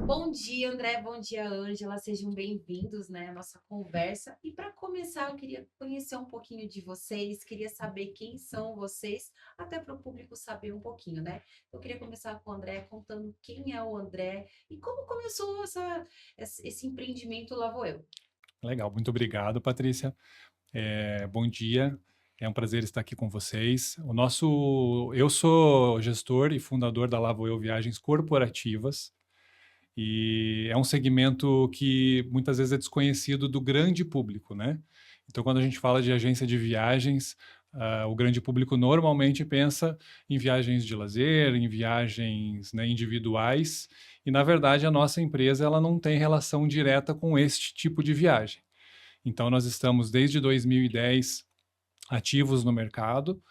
Bom dia, André. Bom dia, Ângela. Sejam bem-vindos, né, à nossa conversa. E para começar, eu queria conhecer um pouquinho de vocês, queria saber quem são vocês, até para o público saber um pouquinho, né? Eu queria começar com o André contando quem é o André e como começou esse empreendimento Lá Vou Eu. Legal, muito obrigado, Patrícia. Bom dia, é um prazer estar aqui com vocês. Eu sou gestor e fundador da Lavo Eu Viagens Corporativas e é um segmento que muitas vezes é desconhecido do grande público, né? Então, quando a gente fala de agência de viagens, o grande público normalmente pensa em viagens de lazer, em viagens, né, individuais, e na verdade a nossa empresa ela não tem relação direta com este tipo de viagem. Então, nós estamos desde 2010 ativos no mercado.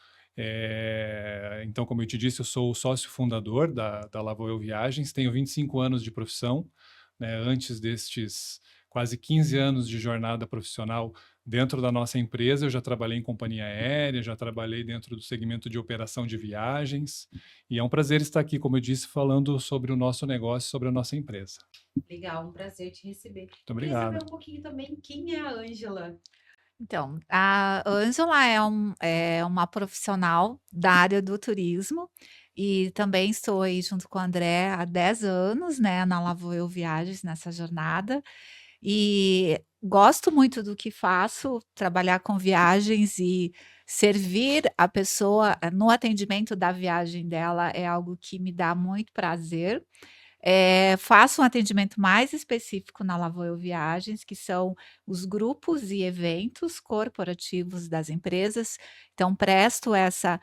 Então, como eu te disse, eu sou o sócio fundador da Lavoeu Viagens, tenho 25 anos de profissão, né? Antes destes quase 15 anos de jornada profissional dentro da nossa empresa, eu já trabalhei em companhia aérea, já trabalhei dentro do segmento de operação de viagens, e é um prazer estar aqui, como eu disse, falando sobre o nosso negócio, sobre a nossa empresa. Legal, um prazer te receber. Muito Eu queria saber obrigado. um pouquinho também quem é a Ângela. Então, a Ângela é uma profissional da área do turismo e também estou aí junto com o André há 10 anos, né, na Lavoeu Viagens, nessa jornada. E gosto muito do que faço, trabalhar com viagens e servir a pessoa no atendimento da viagem dela é algo que me dá muito prazer. Faço um atendimento mais específico na Lavoeu Viagens, que são os grupos e eventos corporativos das empresas. Então, presto essa,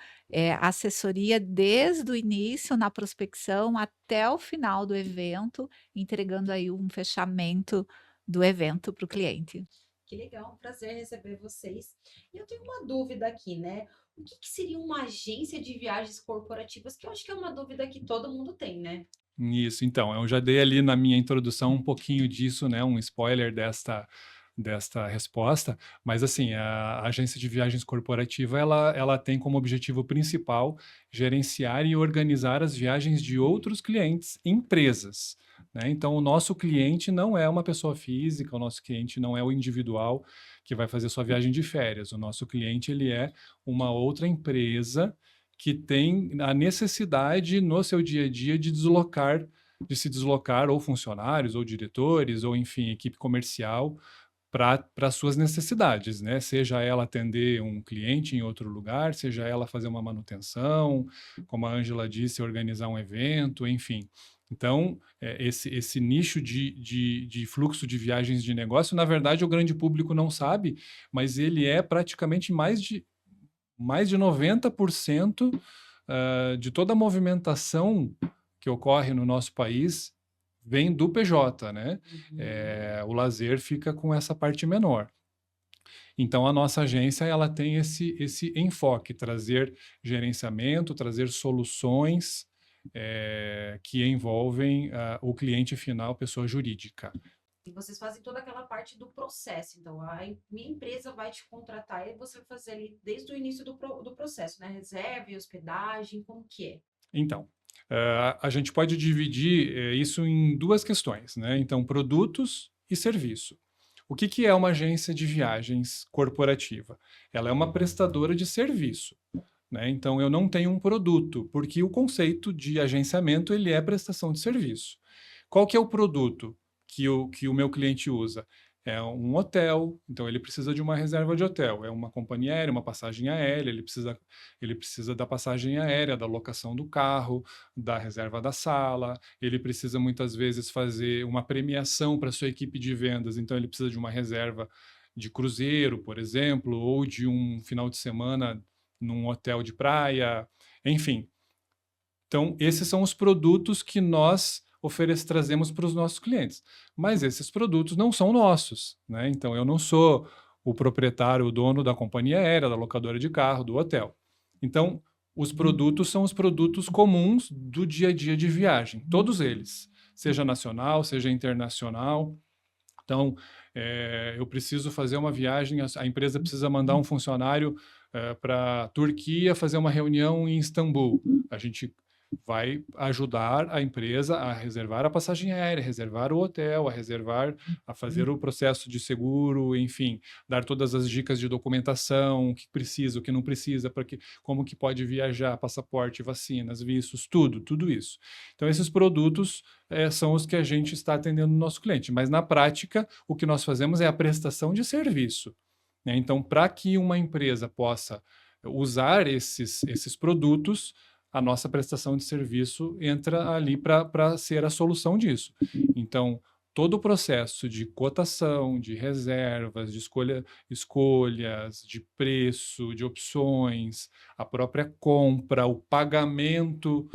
assessoria desde o início, na prospecção, até o final do evento, entregando aí um fechamento do evento para o cliente. Que legal, um prazer receber vocês. E eu tenho uma dúvida aqui, né? O que seria uma agência de viagens corporativas? Que eu acho que é uma dúvida que todo mundo tem, né? Isso, então, eu já dei ali na minha introdução um pouquinho disso, né, um spoiler desta resposta, mas assim, a agência de viagens corporativa, ela tem como objetivo principal gerenciar e organizar as viagens de outros clientes, empresas, né? Então, o nosso cliente não é uma pessoa física, o nosso cliente não é o individual que vai fazer sua viagem de férias, o nosso cliente, ele é uma outra empresa que tem a necessidade no seu dia a dia de se deslocar ou funcionários, ou diretores, ou enfim, equipe comercial para suas necessidades, né? Seja ela atender um cliente em outro lugar, seja ela fazer uma manutenção, como a Ângela disse, organizar um evento, enfim. Então, esse nicho de fluxo de viagens de negócio, na verdade, o grande público não sabe, mas ele é praticamente mais de 90% de toda a movimentação que ocorre no nosso país vem do PJ, né? Uhum. O lazer fica com essa parte menor. Então, a nossa agência ela tem esse enfoque, trazer gerenciamento, trazer soluções que envolvem o cliente final, pessoa jurídica. E vocês fazem toda aquela parte do processo. Então, minha empresa vai te contratar e você vai fazer ali desde o início do processo, né? Reserva e hospedagem, como que é? Então, a gente pode dividir isso em duas questões, né? Então, produtos e serviço. O que é uma agência de viagens corporativa? Ela é uma prestadora de serviço, né? Então, eu não tenho um produto, porque o conceito de agenciamento ele é prestação de serviço. Qual que é o produto que o meu cliente usa? É um hotel, então ele precisa de uma reserva de hotel. É uma companhia aérea, uma passagem aérea, ele precisa da passagem aérea, da locação do carro, da reserva da sala, ele precisa muitas vezes fazer uma premiação para sua equipe de vendas, então ele precisa de uma reserva de cruzeiro, por exemplo, ou de um final de semana num hotel de praia, enfim. Então, esses são os produtos que nós trazemos para os nossos clientes. Mas esses produtos não são nossos, né? Então, eu não sou o proprietário, o dono da companhia aérea, da locadora de carro, do hotel. Então, os produtos são os produtos comuns do dia a dia de viagem, todos eles, seja nacional, seja internacional. Então, eu preciso fazer uma viagem, a empresa precisa mandar um funcionário para a Turquia fazer uma reunião em Istambul. A gente vai ajudar a empresa a reservar a passagem aérea, reservar o hotel, a fazer o processo de seguro, enfim, dar todas as dicas de documentação, o que precisa, o que não precisa, como que pode viajar, passaporte, vacinas, vistos, tudo isso. Então, esses produtos são os que a gente está atendendo no nosso cliente, mas na prática, o que nós fazemos é a prestação de serviço, né? Então, para que uma empresa possa usar esses produtos, a nossa prestação de serviço entra ali para ser a solução disso. Então, todo o processo de cotação, de reservas, de escolhas, de preço, de opções, a própria compra, o pagamento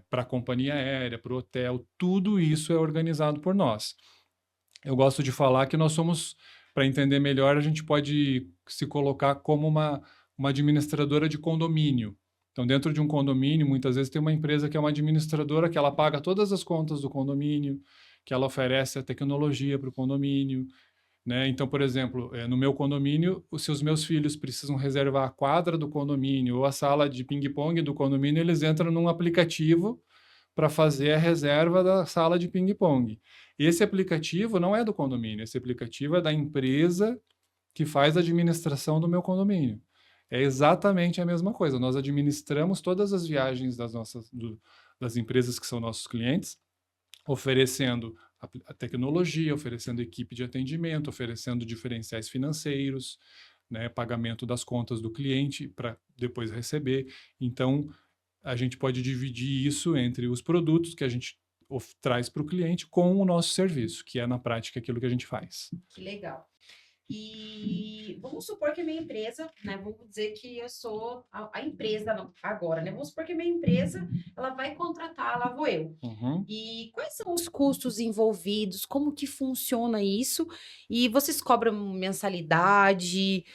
para a companhia aérea, para o hotel, tudo isso é organizado por nós. Eu gosto de falar que nós somos, para entender melhor, a gente pode se colocar como uma administradora de condomínio. Então, dentro de um condomínio, muitas vezes tem uma empresa que é uma administradora que ela paga todas as contas do condomínio, que ela oferece a tecnologia para o condomínio, né? Então, por exemplo, no meu condomínio, se os meus filhos precisam reservar a quadra do condomínio ou a sala de ping-pong do condomínio, eles entram num aplicativo para fazer a reserva da sala de ping-pong. Esse aplicativo não é do condomínio, esse aplicativo é da empresa que faz a administração do meu condomínio. É exatamente a mesma coisa. Nós administramos todas as viagens das empresas que são nossos clientes, oferecendo a tecnologia, oferecendo equipe de atendimento, oferecendo diferenciais financeiros, né, pagamento das contas do cliente para depois receber. Então, a gente pode dividir isso entre os produtos que a gente traz para o cliente com o nosso serviço, que é na prática aquilo que a gente faz. Que legal. E vamos supor que a minha empresa, né? Vamos dizer que eu sou a empresa agora, né? Vamos supor que a minha empresa, ela vai contratar, lá vou eu. Uhum. E quais são os custos envolvidos? Como que funciona isso? E vocês cobram mensalidade?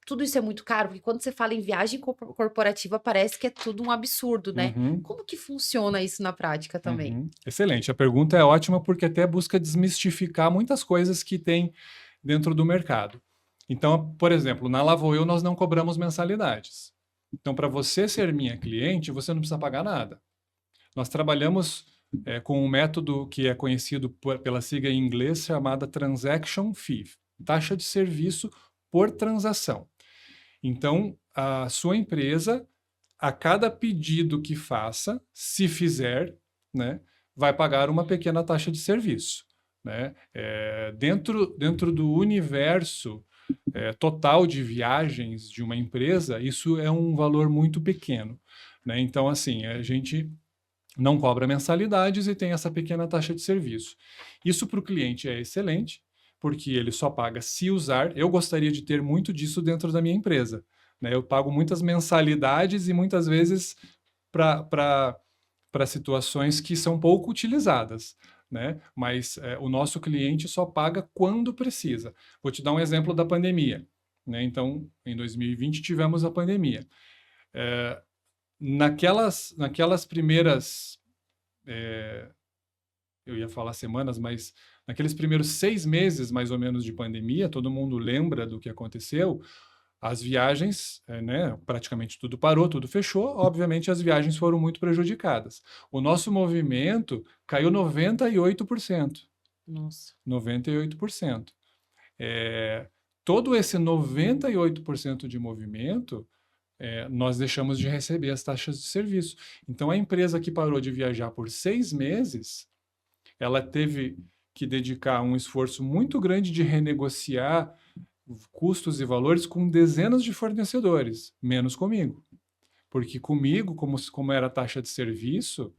Tudo isso é muito caro? Porque quando você fala em viagem corporativa, parece que é tudo um absurdo, né? Uhum. Como que funciona isso na prática também? Uhum. Excelente. A pergunta é ótima porque até busca desmistificar muitas coisas que tem dentro do mercado. Então, por exemplo, na Lavoeu nós não cobramos mensalidades. Então, para você ser minha cliente, você não precisa pagar nada. Nós trabalhamos com um método que é conhecido pela sigla em inglês chamada Transaction Fee, taxa de serviço por transação. Então, a sua empresa, a cada pedido que faça, se fizer, né, vai pagar uma pequena taxa de serviço, né? Dentro do universo total de viagens de uma empresa, isso é um valor muito pequeno, né? Então, assim, a gente não cobra mensalidades e tem essa pequena taxa de serviço. Isso para o cliente é excelente, porque ele só paga se usar. Eu gostaria de ter muito disso dentro da minha empresa, né? Eu pago muitas mensalidades e muitas vezes para situações que são pouco utilizadas, né? Mas o nosso cliente só paga quando precisa. Vou te dar um exemplo da pandemia, né? Então, em 2020 tivemos a pandemia. Naquelas primeiras, eu ia falar semanas, mas naqueles primeiros 6 meses, mais ou menos, de pandemia, todo mundo lembra do que aconteceu. As viagens, né, praticamente tudo parou, tudo fechou. Obviamente, as viagens foram muito prejudicadas. O nosso movimento caiu 98%. Nossa. 98%. Todo esse 98% de movimento, nós deixamos de receber as taxas de serviço. Então, a empresa que parou de viajar por 6 meses, ela teve que dedicar um esforço muito grande de renegociar custos e valores com dezenas de fornecedores, menos comigo. Porque comigo, como era a taxa de serviço,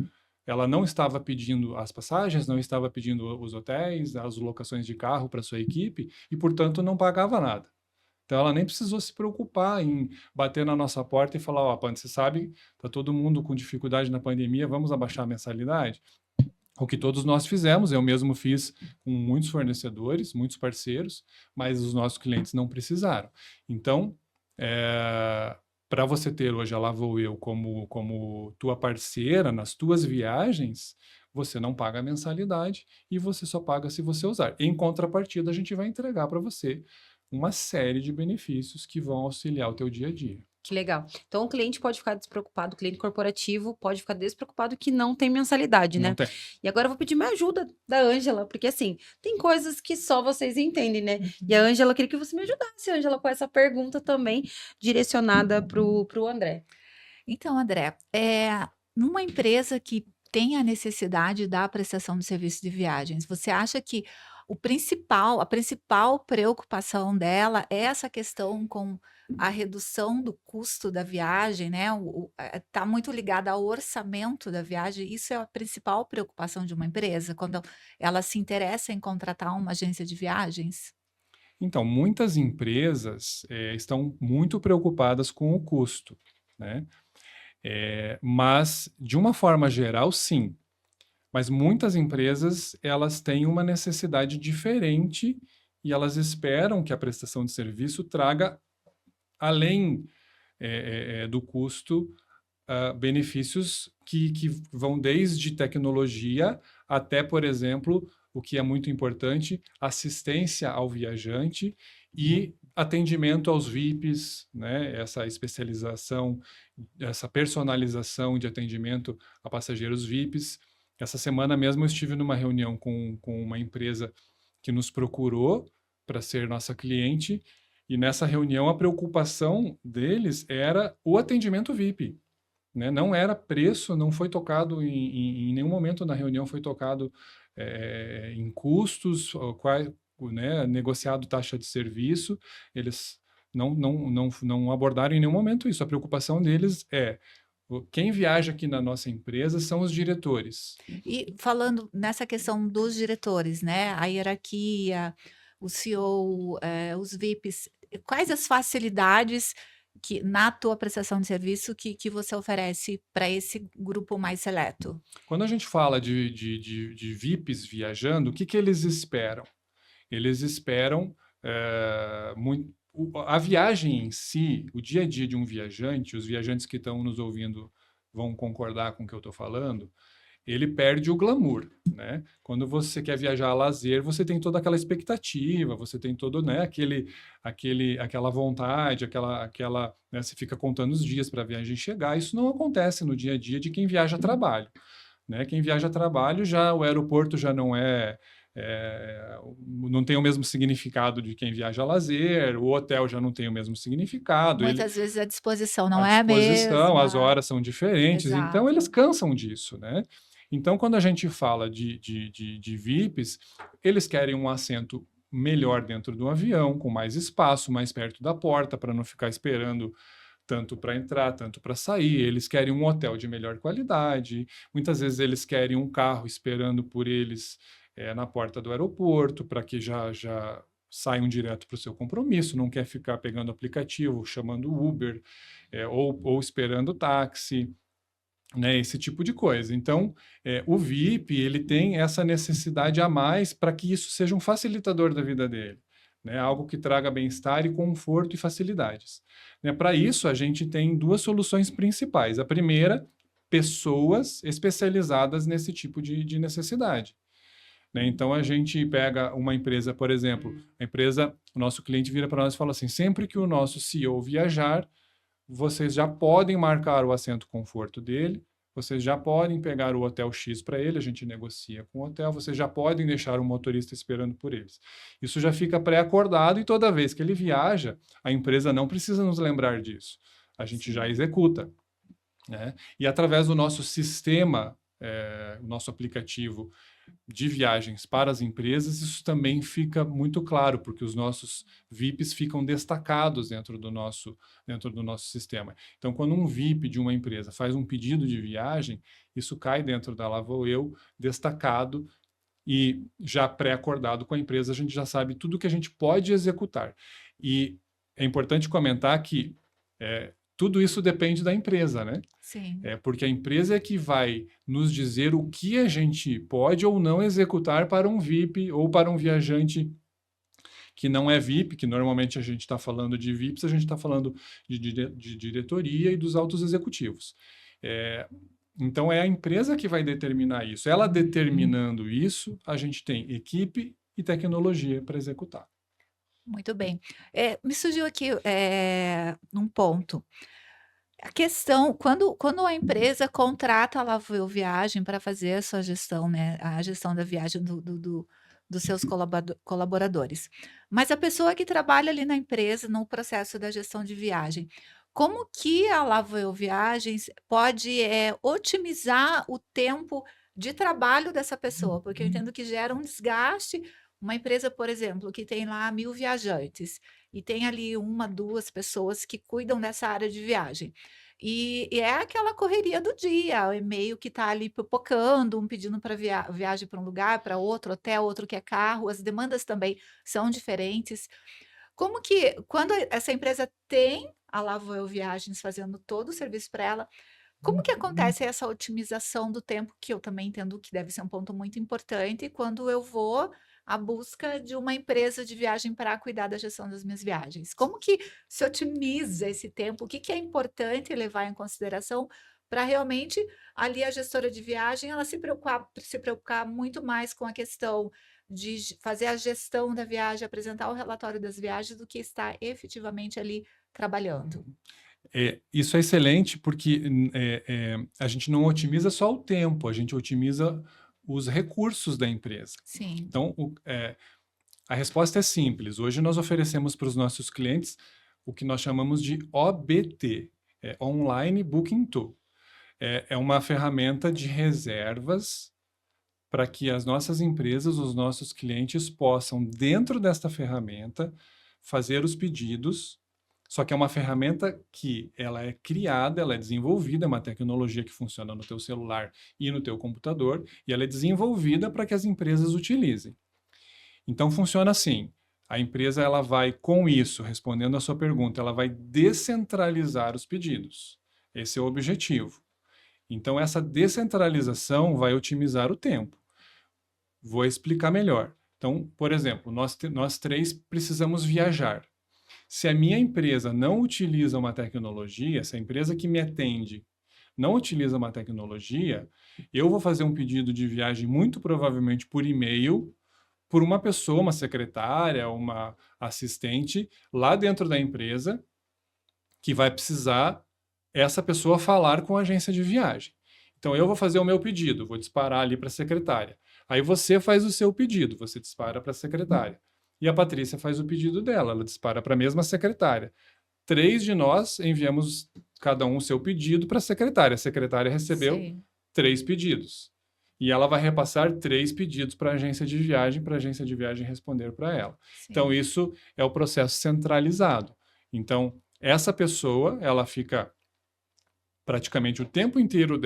ela não estava pedindo as passagens, não estava pedindo os hotéis, as locações de carro para sua equipe, e, portanto, não pagava nada. Então, ela nem precisou se preocupar em bater na nossa porta e falar, ó, Pande, você sabe, está todo mundo com dificuldade na pandemia, vamos abaixar a mensalidade? O que todos nós fizemos, eu mesmo fiz com muitos fornecedores, muitos parceiros, mas os nossos clientes não precisaram. Então, para você ter hoje a Lavoeu como tua parceira nas tuas viagens, você não paga a mensalidade e você só paga se você usar. Em contrapartida, a gente vai entregar para você uma série de benefícios que vão auxiliar o teu dia a dia. Que legal. Então o cliente pode ficar despreocupado, o cliente corporativo pode ficar despreocupado que não tem mensalidade, Não né? tem. E agora eu vou pedir uma ajuda da Ângela, porque assim, tem coisas que só vocês entendem, né? E a Ângela queria que você me ajudasse, Ângela, com essa pergunta também direcionada pro André. Então, André, numa empresa que tem a necessidade da prestação de serviço de viagens, você acha que a principal preocupação dela é essa questão com a redução do custo da viagem, né? Está muito ligada ao orçamento da viagem. Isso é a principal preocupação de uma empresa quando ela se interessa em contratar uma agência de viagens? Então, muitas empresas estão muito preocupadas com o custo, né? Mas, de uma forma geral, sim. Mas muitas empresas, elas têm uma necessidade diferente e elas esperam que a prestação de serviço traga, além do custo, benefícios que vão desde tecnologia até, por exemplo, o que é muito importante, assistência ao viajante e atendimento aos VIPs, né? Essa especialização, essa personalização de atendimento a passageiros VIPs. Essa semana mesmo eu estive numa reunião com uma empresa que nos procurou para ser nossa cliente, e nessa reunião a preocupação deles era o atendimento VIP, né? Não era preço, não foi tocado em nenhum momento na reunião foi tocado em custos, né, negociado taxa de serviço, eles não abordaram em nenhum momento isso. A preocupação deles é quem viaja aqui na nossa empresa são os diretores. E falando nessa questão dos diretores, né, a hierarquia, o CEO, os VIPs, quais as facilidades que na tua prestação de serviço que você oferece para esse grupo mais seleto? Quando a gente fala de VIPs viajando, o que que eles esperam? Eles esperam a viagem em si, o dia a dia de um viajante, os viajantes que estão nos ouvindo vão concordar com o que eu estou falando, ele perde o glamour, né? Quando você quer viajar a lazer, você tem toda aquela expectativa, você tem todo, né, aquela vontade, né, você fica contando os dias para a viagem chegar. Isso não acontece no dia a dia de quem viaja a trabalho, né? Quem viaja a trabalho, já o aeroporto já não tem o mesmo significado de quem viaja a lazer, o hotel já não tem o mesmo significado. Muitas vezes a disposição não A é a disposição, as mesma. horas são diferentes, então eles Exato. cansam disso, né? Então, quando a gente fala de VIPs, eles querem um assento melhor dentro do avião, com mais espaço, mais perto da porta, para não ficar esperando tanto para entrar, tanto para sair. Eles querem um hotel de melhor qualidade. Muitas vezes eles querem um carro esperando por eles na porta do aeroporto, para que já saiam direto para o seu compromisso. Não quer ficar pegando aplicativo, chamando Uber, ou esperando táxi, né, esse tipo de coisa. Então, o VIP, ele tem essa necessidade a mais para que isso seja um facilitador da vida dele, né, algo que traga bem-estar e conforto e facilidades. Né, para isso, a gente tem duas soluções principais. A primeira, pessoas especializadas nesse tipo de necessidade. Né? Então, a gente pega uma empresa, por exemplo, o nosso cliente vira para nós e fala assim, sempre que o nosso CEO viajar, vocês já podem marcar o assento conforto dele, vocês já podem pegar o hotel X para ele, a gente negocia com o hotel, vocês já podem deixar o motorista esperando por eles. Isso já fica pré-acordado e toda vez que ele viaja, a empresa não precisa nos lembrar disso. A gente já executa, né? E através do nosso sistema, o nosso aplicativo de viagens para as empresas, isso também fica muito claro, porque os nossos VIPs ficam destacados dentro do nosso sistema. Então, quando um VIP de uma empresa faz um pedido de viagem, isso cai dentro da Lá Vou Eu, destacado e já pré-acordado com a empresa, a gente já sabe tudo que a gente pode executar. E é importante comentar que tudo isso depende da empresa, né? Sim. Porque a empresa é que vai nos dizer o que a gente pode ou não executar para um VIP ou para um viajante que não é VIP, que normalmente a gente está falando de VIPs, a gente está falando de diretoria e dos altos executivos. Então, é a empresa que vai determinar isso. Ela determinando isso, a gente tem equipe e tecnologia para executar. Muito bem. Me surgiu aqui um ponto. A questão, quando a empresa contrata a Lavoe Viagem para fazer a sua gestão, né, a gestão da viagem dos seus colaboradores. Mas a pessoa que trabalha ali na empresa, no processo da gestão de viagem, como que a Lavoe Viagens pode, otimizar o tempo de trabalho dessa pessoa? Porque eu entendo que gera um desgaste. Uma empresa, por exemplo, que tem lá 1000 viajantes e tem ali uma, 2 pessoas que cuidam dessa área de viagem. E é aquela correria do dia, o e-mail que está ali pipocando, um pedindo para viagem para um lugar, para outro hotel, outro que é carro, as demandas também são diferentes. Como que, quando essa empresa tem a Lavoe Viagens fazendo todo o serviço para ela, como que acontece essa otimização do tempo, que eu também entendo que deve ser um ponto muito importante, quando eu vou à busca de uma empresa de viagem para cuidar da gestão das minhas viagens? Como que se otimiza esse tempo? O que que é importante levar em consideração para realmente ali a gestora de viagem ela se preocupar muito mais com a questão de fazer a gestão da viagem, apresentar o relatório das viagens, do que estar efetivamente ali trabalhando? Isso é excelente porque a gente não otimiza só o tempo, a gente otimiza os recursos da empresa. Sim, Então, a resposta é simples. Hoje nós oferecemos para os nossos clientes o que nós chamamos de OBT, Online Booking Tool. É uma ferramenta de reservas para que as nossas empresas, os nossos clientes possam, dentro desta ferramenta, fazer os pedidos. Só que é uma ferramenta que ela é criada, ela é desenvolvida, é uma tecnologia que funciona no teu celular e no teu computador, e ela é desenvolvida para que as empresas utilizem. Então funciona assim: a empresa ela vai, com isso, respondendo a sua pergunta, ela vai descentralizar os pedidos. Esse é o objetivo. Então essa descentralização vai otimizar o tempo. Vou explicar melhor. Então, por exemplo, nós três precisamos viajar. Se a minha empresa não utiliza uma tecnologia, se a empresa que me atende não utiliza uma tecnologia, eu vou fazer um pedido de viagem muito provavelmente por e-mail, por uma pessoa, uma secretária, uma assistente lá dentro da empresa, que vai precisar essa pessoa falar com a agência de viagem. Então eu vou fazer o meu pedido, vou disparar ali para a secretária. Aí você faz o seu pedido, você dispara para a secretária. E a Patrícia faz o pedido dela, ela dispara para a mesma secretária. 3 de nós enviamos cada um o seu pedido para a secretária. A secretária recebeu sim, 3 pedidos. E ela vai repassar 3 pedidos para a agência de viagem responder para ela. Então, sim. isso é o processo centralizado. Então, essa pessoa, ela fica praticamente o tempo inteiro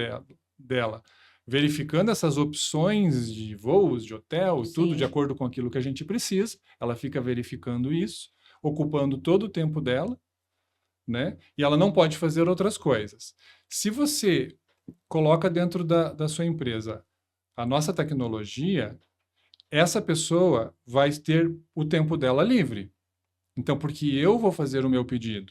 dela verificando essas opções de voos, de hotel e tudo de Sim. acordo com aquilo que a gente precisa. Ela fica verificando isso, ocupando todo o tempo dela, né? E ela não pode fazer outras coisas. Se você coloca dentro da sua empresa a nossa tecnologia, essa pessoa vai ter o tempo dela livre. Então, porque eu vou fazer o meu pedido.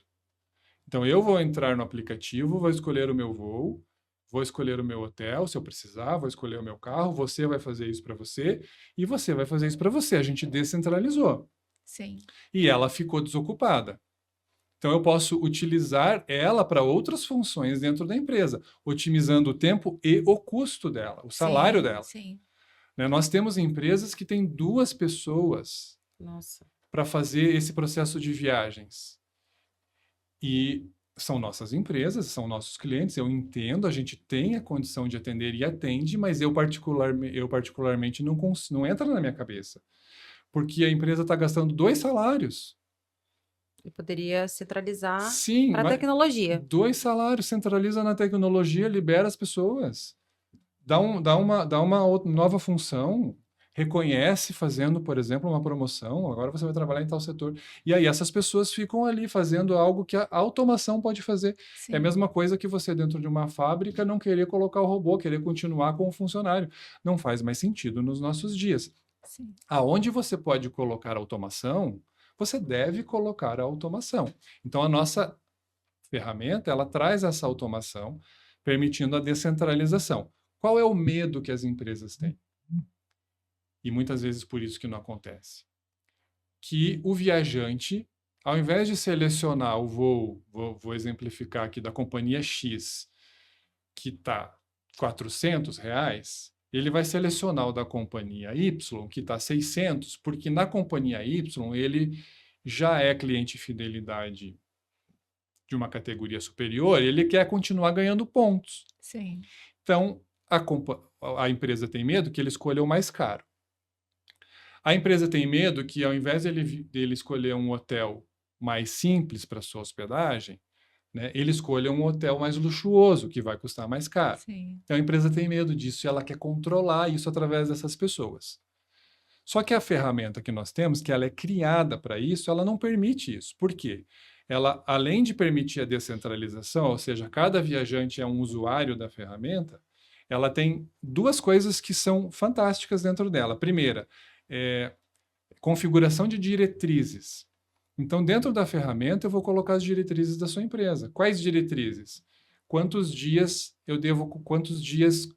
Então, eu vou entrar no aplicativo, vou escolher o meu voo, vou escolher o meu hotel, se eu precisar, vou escolher o meu carro, você vai fazer isso para você e você vai fazer isso para você. A gente descentralizou. Sim, E ela ficou desocupada. Então, eu posso utilizar ela para outras funções dentro da empresa, otimizando o tempo e o custo dela, o salário sim, dela. sim, Né? Nós temos empresas que têm 2 pessoas Nossa. para fazer esse processo de viagens. E são nossas empresas, são nossos clientes, eu entendo, a gente tem a condição de atender e atende, mas eu particularmente não entra na minha cabeça. Porque a empresa está gastando 2 salários. E poderia centralizar Sim, para a mas tecnologia. 2 salários, centraliza na tecnologia, libera as pessoas. Dá uma nova função, reconhece fazendo, por exemplo, uma promoção, agora você vai trabalhar em tal setor. E aí essas pessoas ficam ali fazendo algo que a automação pode fazer. É a sim, mesma coisa que você dentro de uma fábrica não querer colocar o robô, querer continuar com o funcionário. Não faz mais sentido nos nossos dias. sim, Aonde você pode colocar automação, você deve colocar a automação. Então a nossa ferramenta, ela traz essa automação, permitindo a descentralização. Qual é o medo que as empresas têm? E muitas vezes por isso que não acontece. Que o viajante, Ao invés de selecionar o voo, vou exemplificar aqui, da companhia X, que está R$ 400, ele vai selecionar o da companhia Y, que está 600, porque na companhia Y ele já é cliente fidelidade de uma categoria superior, ele quer continuar ganhando pontos. Sim. Então, a empresa tem medo que ele escolha o mais caro. A empresa tem medo que, ao invés dele escolher um hotel mais simples para sua hospedagem, né, ele escolha um hotel mais luxuoso, que vai custar mais caro. Sim. Então, a empresa tem medo disso e ela quer controlar isso através dessas pessoas. Só que a ferramenta que nós temos, que ela é criada para isso, ela não permite isso. Por quê? Ela, além de permitir a descentralização, ou seja, cada viajante é um usuário da ferramenta, ela tem duas coisas que são fantásticas dentro dela. Primeira, configuração de diretrizes. Então, dentro da ferramenta, eu vou colocar as diretrizes da sua empresa. Quais diretrizes? Quantos dias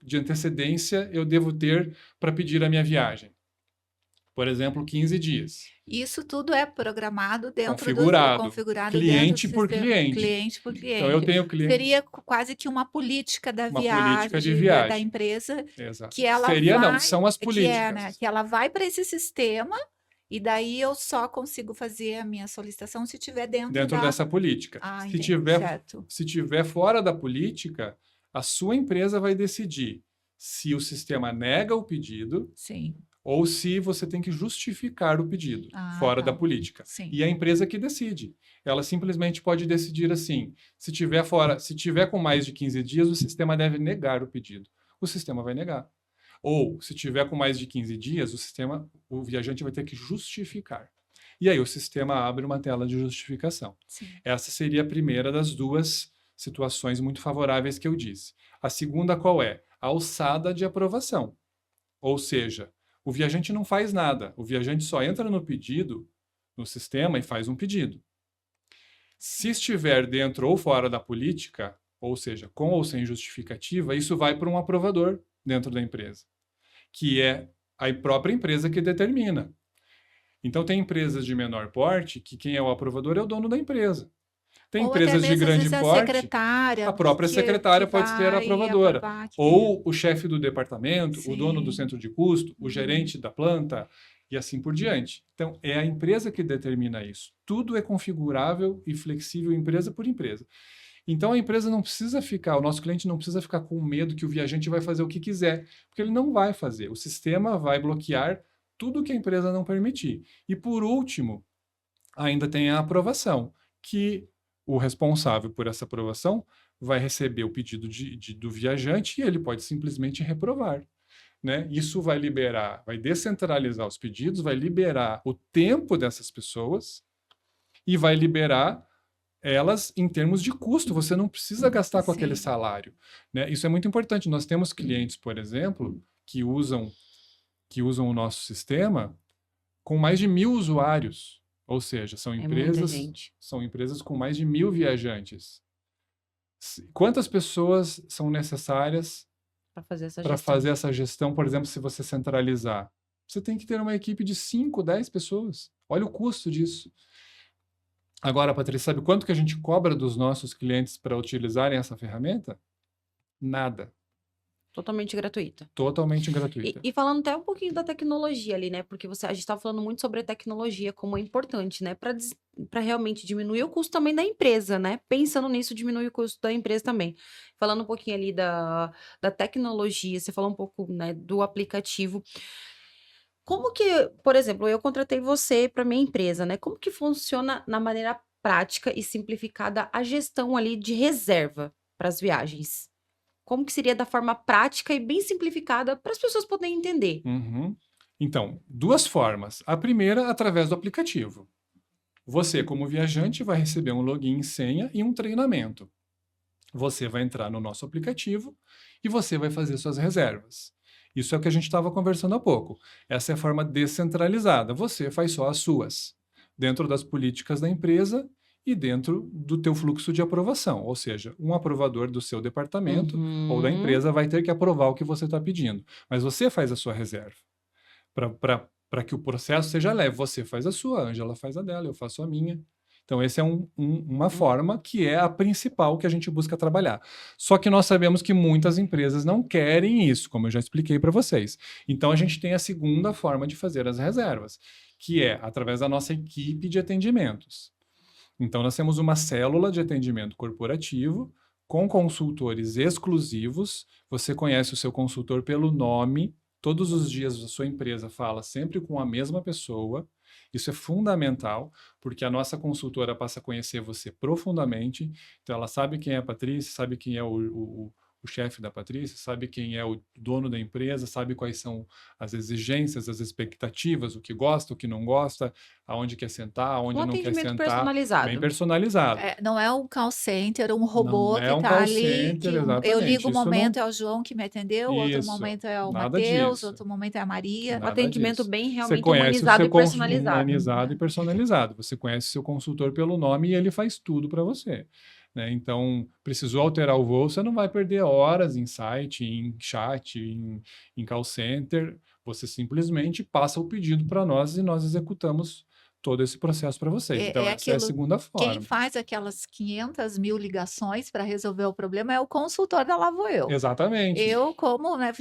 de antecedência eu devo ter para pedir a minha viagem? Por exemplo, 15 dias. Isso tudo é programado dentro Configurado. Cliente dentro do por sistema, cliente. cliente por cliente. Então, eu tenho cliente. Seria quase que uma política da Uma viagem, política de viagem. da empresa, Exato. que ela Seria vai, não, são as políticas. né, que ela vai para esse sistema e daí eu só consigo fazer a minha solicitação se tiver dentro dessa política. Ah, se entendi, certo. tiver fora da política, a sua empresa vai decidir se o sistema nega o pedido. Sim. Ou se você tem que justificar o pedido fora da política. Sim. E a empresa que decide. Ela simplesmente pode decidir assim, se tiver com mais de 15 dias, o sistema deve negar o pedido. O sistema vai negar. Ou, se tiver com mais de 15 dias, o viajante vai ter que justificar. E aí o sistema abre uma tela de justificação. Sim. Essa seria a primeira das duas situações muito favoráveis que eu disse. A segunda qual é? A alçada de aprovação. Ou seja, o viajante não faz nada. O viajante só entra no pedido, no sistema, e faz um pedido. Se estiver dentro ou fora da política, ou seja, com ou sem justificativa, isso vai para um aprovador dentro da empresa, que é a própria empresa que determina. Então, tem empresas de menor porte que quem é o aprovador é o dono da empresa. Tem Ou até empresas de mesmo, às grande vezes, porte, a própria secretária pode ser a aprovadora. aprovar, Ou o chefe do departamento, o dono do Sim. centro de custo, o gerente da planta, e assim por diante. Então, é a empresa que determina isso. Tudo é configurável e flexível empresa por empresa. Então, a empresa não precisa ficar, o nosso cliente não precisa ficar com medo que o viajante vai fazer o que quiser, porque ele não vai fazer. O sistema vai bloquear tudo que a empresa não permitir. E, por último, ainda tem a aprovação, que o responsável por essa aprovação vai receber o pedido do viajante e ele pode simplesmente reprovar. Né? Isso vai descentralizar os pedidos, vai liberar o tempo dessas pessoas e vai liberar elas em termos de custo. Você não precisa gastar com aquele salário. Né? Isso é muito importante. Nós temos clientes, por exemplo, que usam o nosso sistema com mais de 1.000 usuários. Ou seja, são empresas com mais de 1.000 viajantes. Quantas pessoas são necessárias para fazer essa gestão? Por exemplo, se você centralizar, você tem que ter uma equipe de 5, 10 pessoas. Olha o custo disso. Agora, Patrícia, sabe quanto que a gente cobra dos nossos clientes para utilizarem essa ferramenta? Nada. Totalmente gratuita. Totalmente gratuita. E falando até um pouquinho da tecnologia ali, né? Porque a gente estava falando muito sobre a tecnologia, como é importante, né? Para realmente diminuir o custo também da empresa, né? Pensando nisso, diminuir o custo da empresa também. Falando um pouquinho ali da tecnologia, você falou um pouco, né, do aplicativo. Como que, por exemplo, eu contratei você para minha empresa, né? Como que funciona na maneira prática e simplificada a gestão ali de reserva para as viagens? Como que seria da forma prática e bem simplificada para as pessoas poderem entender? Uhum. Então, duas formas. A primeira, através do aplicativo. Você, como viajante, vai receber um login e senha e um treinamento. Você vai entrar no nosso aplicativo e você vai fazer suas reservas. Isso é o que a gente estava conversando há pouco. Essa é a forma descentralizada. Você faz só as suas, dentro das políticas da empresa e dentro do teu fluxo de aprovação. Ou seja, um aprovador do seu departamento ou da empresa vai ter que aprovar o que você está pedindo. Mas você faz a sua reserva. Para que o processo seja leve. Você faz a sua, a Ângela faz a dela, eu faço a minha. Então, essa é uma forma que é a principal que a gente busca trabalhar. Só que nós sabemos que muitas empresas não querem isso, como eu já expliquei para vocês. Então, a gente tem a segunda forma de fazer as reservas, que é através da nossa equipe de atendimentos. Então, nós temos uma célula de atendimento corporativo com consultores exclusivos. Você conhece o seu consultor pelo nome. Todos os dias a sua empresa fala sempre com a mesma pessoa. Isso é fundamental, porque a nossa consultora passa a conhecer você profundamente. Então, ela sabe quem é a Patrícia, sabe quem é o chefe da Patrícia, sabe quem é o dono da empresa, sabe quais são as exigências, as expectativas, o que gosta, o que não gosta, aonde quer sentar, aonde Um não quer atendimento sentar. Bem personalizado. personalizado. Não é um call center, um Não robô é que um tá call ali, center, eu exatamente. ligo um Isso momento não... é o João que me atendeu, outro Isso, momento é o nada Matheus, disso. outro momento é a Maria. Um Nada atendimento disso. bem Você realmente conhece o humanizado seu e personalizado. humanizado e personalizado. Você conhece o seu consultor pelo nome e ele faz tudo para você. Né? Então, precisou alterar o voo, você não vai perder horas em site, em chat, em call center. Você simplesmente passa o pedido para nós e nós executamos todo esse processo para vocês. Então, É essa é a aquilo, segunda quem forma. faz aquelas 500 mil ligações para resolver o problema é o consultor da Lavo Eu. Exatamente. Eu, como, né,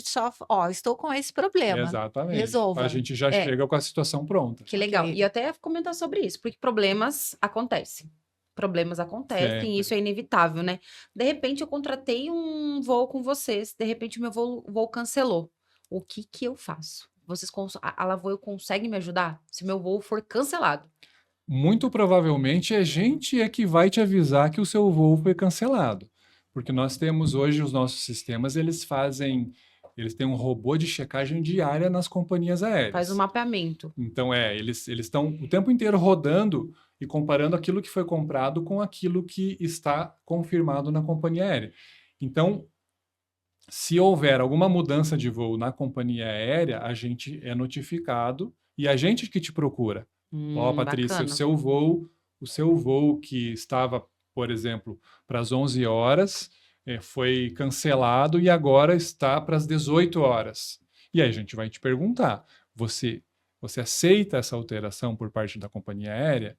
estou com esse problema, Exatamente. A resolva. gente já É. chega com a situação pronta. Que legal. Ok. E eu até ia comentar sobre isso, porque problemas acontecem. Problemas acontecem, Sempre. e isso é inevitável, né? De repente, eu contratei um voo com vocês, de repente, o meu voo cancelou. O que que eu faço? A Lavoe consegue me ajudar se meu voo for cancelado? Muito provavelmente a gente é que vai te avisar que o seu voo foi cancelado. Porque nós temos hoje os nossos sistemas, eles têm um robô de checagem diária nas companhias aéreas. Faz um mapeamento. Então, eles estão o tempo inteiro rodando e comparando aquilo que foi comprado com aquilo que está confirmado na companhia aérea. Então, se houver alguma mudança de voo na companhia aérea, a gente é notificado e a gente que te procura. Ó, Patrícia, Bacana. o seu voo que estava, por exemplo, para as 11 horas, foi cancelado e agora está para as 18 horas. E aí a gente vai te perguntar, você aceita essa alteração por parte da companhia aérea?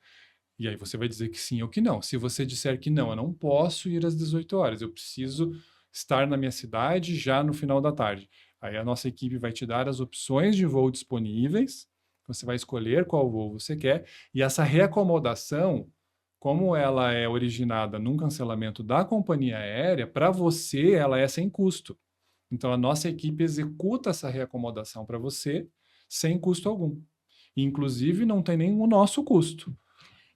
E aí você vai dizer que sim ou que não. Se você disser que não, eu não posso ir às 18 horas, eu preciso estar na minha cidade já no final da tarde. Aí a nossa equipe vai te dar as opções de voo disponíveis, você vai escolher qual voo você quer, e essa reacomodação, como ela é originada num cancelamento da companhia aérea, para você ela é sem custo. Então a nossa equipe executa essa reacomodação para você sem custo algum. Inclusive não tem nem o nosso custo.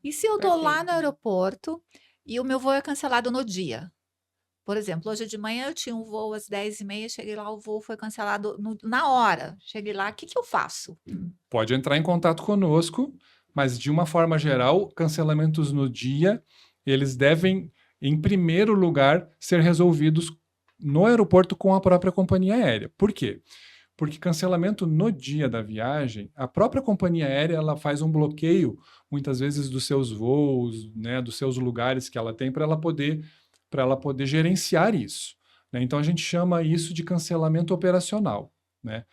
E se eu estou lá no Perfeito. aeroporto e o meu voo é cancelado no dia? Por exemplo, hoje de manhã eu tinha um voo às 10h30, cheguei lá, o voo foi cancelado na hora. Cheguei lá, o que que eu faço? Pode entrar em contato conosco, mas de uma forma geral, cancelamentos no dia, eles devem, em primeiro lugar, ser resolvidos no aeroporto com a própria companhia aérea. Por quê? Porque cancelamento no dia da viagem, a própria companhia aérea ela faz um bloqueio, muitas vezes, dos seus voos, né, dos seus lugares que ela tem, para ela poder gerenciar isso. Né? Então, a gente chama isso de cancelamento operacional. Né?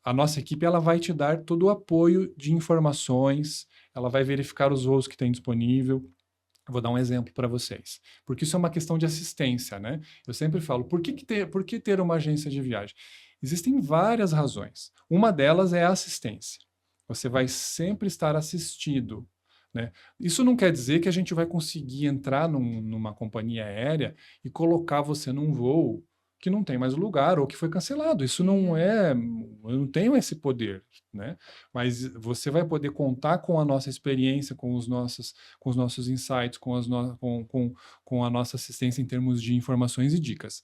A nossa equipe ela vai te dar todo o apoio de informações, ela vai verificar os voos que tem disponível. Eu vou dar um exemplo para vocês, porque isso é uma questão de assistência. Né? Eu sempre falo, por que ter uma agência de viagem? Existem várias razões. Uma delas é a assistência. Você vai sempre estar assistido. Né? Isso não quer dizer que a gente vai conseguir entrar numa companhia aérea e colocar você num voo que não tem mais lugar ou que foi cancelado. Isso não é... Eu não tenho esse poder. Né? Mas você vai poder contar com a nossa experiência, com os nossos insights, com a nossa assistência em termos de informações e dicas.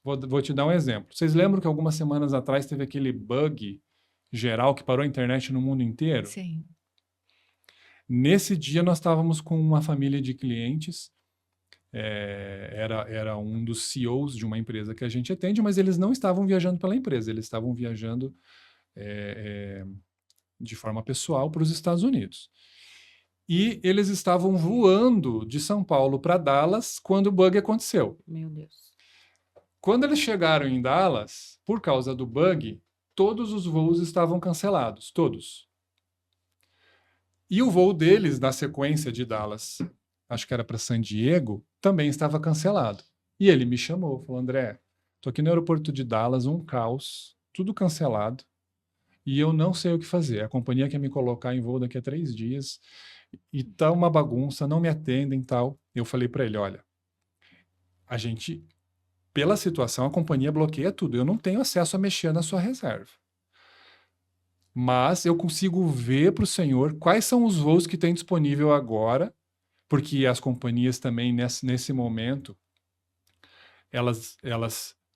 Vou te dar um exemplo. Vocês lembram que algumas semanas atrás teve aquele bug geral que parou a internet no mundo inteiro? Sim. Nesse dia nós estávamos com uma família de clientes, era um dos CEOs de uma empresa que a gente atende, mas eles não estavam viajando pela empresa, eles estavam viajando de forma pessoal para os Estados Unidos. E eles estavam voando de São Paulo para Dallas quando o bug aconteceu. Meu Deus. Quando eles chegaram em Dallas, por causa do bug, todos os voos estavam cancelados, todos. E o voo deles, na sequência de Dallas, acho que era para San Diego, também estava cancelado. E ele me chamou, falou: André, tô aqui no aeroporto de Dallas, um caos, tudo cancelado, e eu não sei o que fazer. A companhia quer me colocar em voo daqui a 3 dias, e tá uma bagunça, não me atendem e tal. Eu falei para ele: olha, a gente, pela situação, a companhia bloqueia tudo, eu não tenho acesso a mexer na sua reserva. Mas eu consigo ver para o senhor quais são os voos que tem disponível agora, porque as companhias também, nesse momento,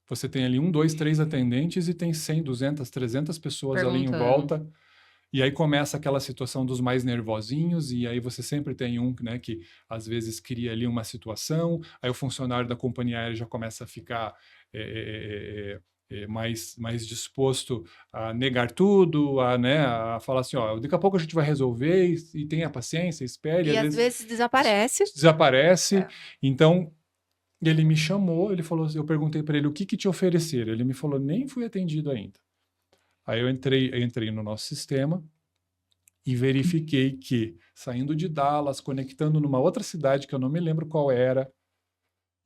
você tem ali 1, 2, 3 atendentes e tem 100, 200, 300 pessoas ali em Perguntando. volta. E aí começa aquela situação dos mais nervosinhos, e aí você sempre tem um, né, que às vezes cria ali uma situação, aí o funcionário da companhia aérea já começa a ficar mais disposto a negar tudo, né, a falar assim, ó, daqui a pouco a gente vai resolver, e tenha paciência, espere, E às às vezes vezes desaparece. desaparece. É. Então, ele me chamou, ele falou, eu perguntei para ele, o que te ofereceram? Ele me falou, nem fui atendido ainda. Aí eu entrei no nosso sistema e verifiquei que, saindo de Dallas, conectando numa outra cidade que eu não me lembro qual era,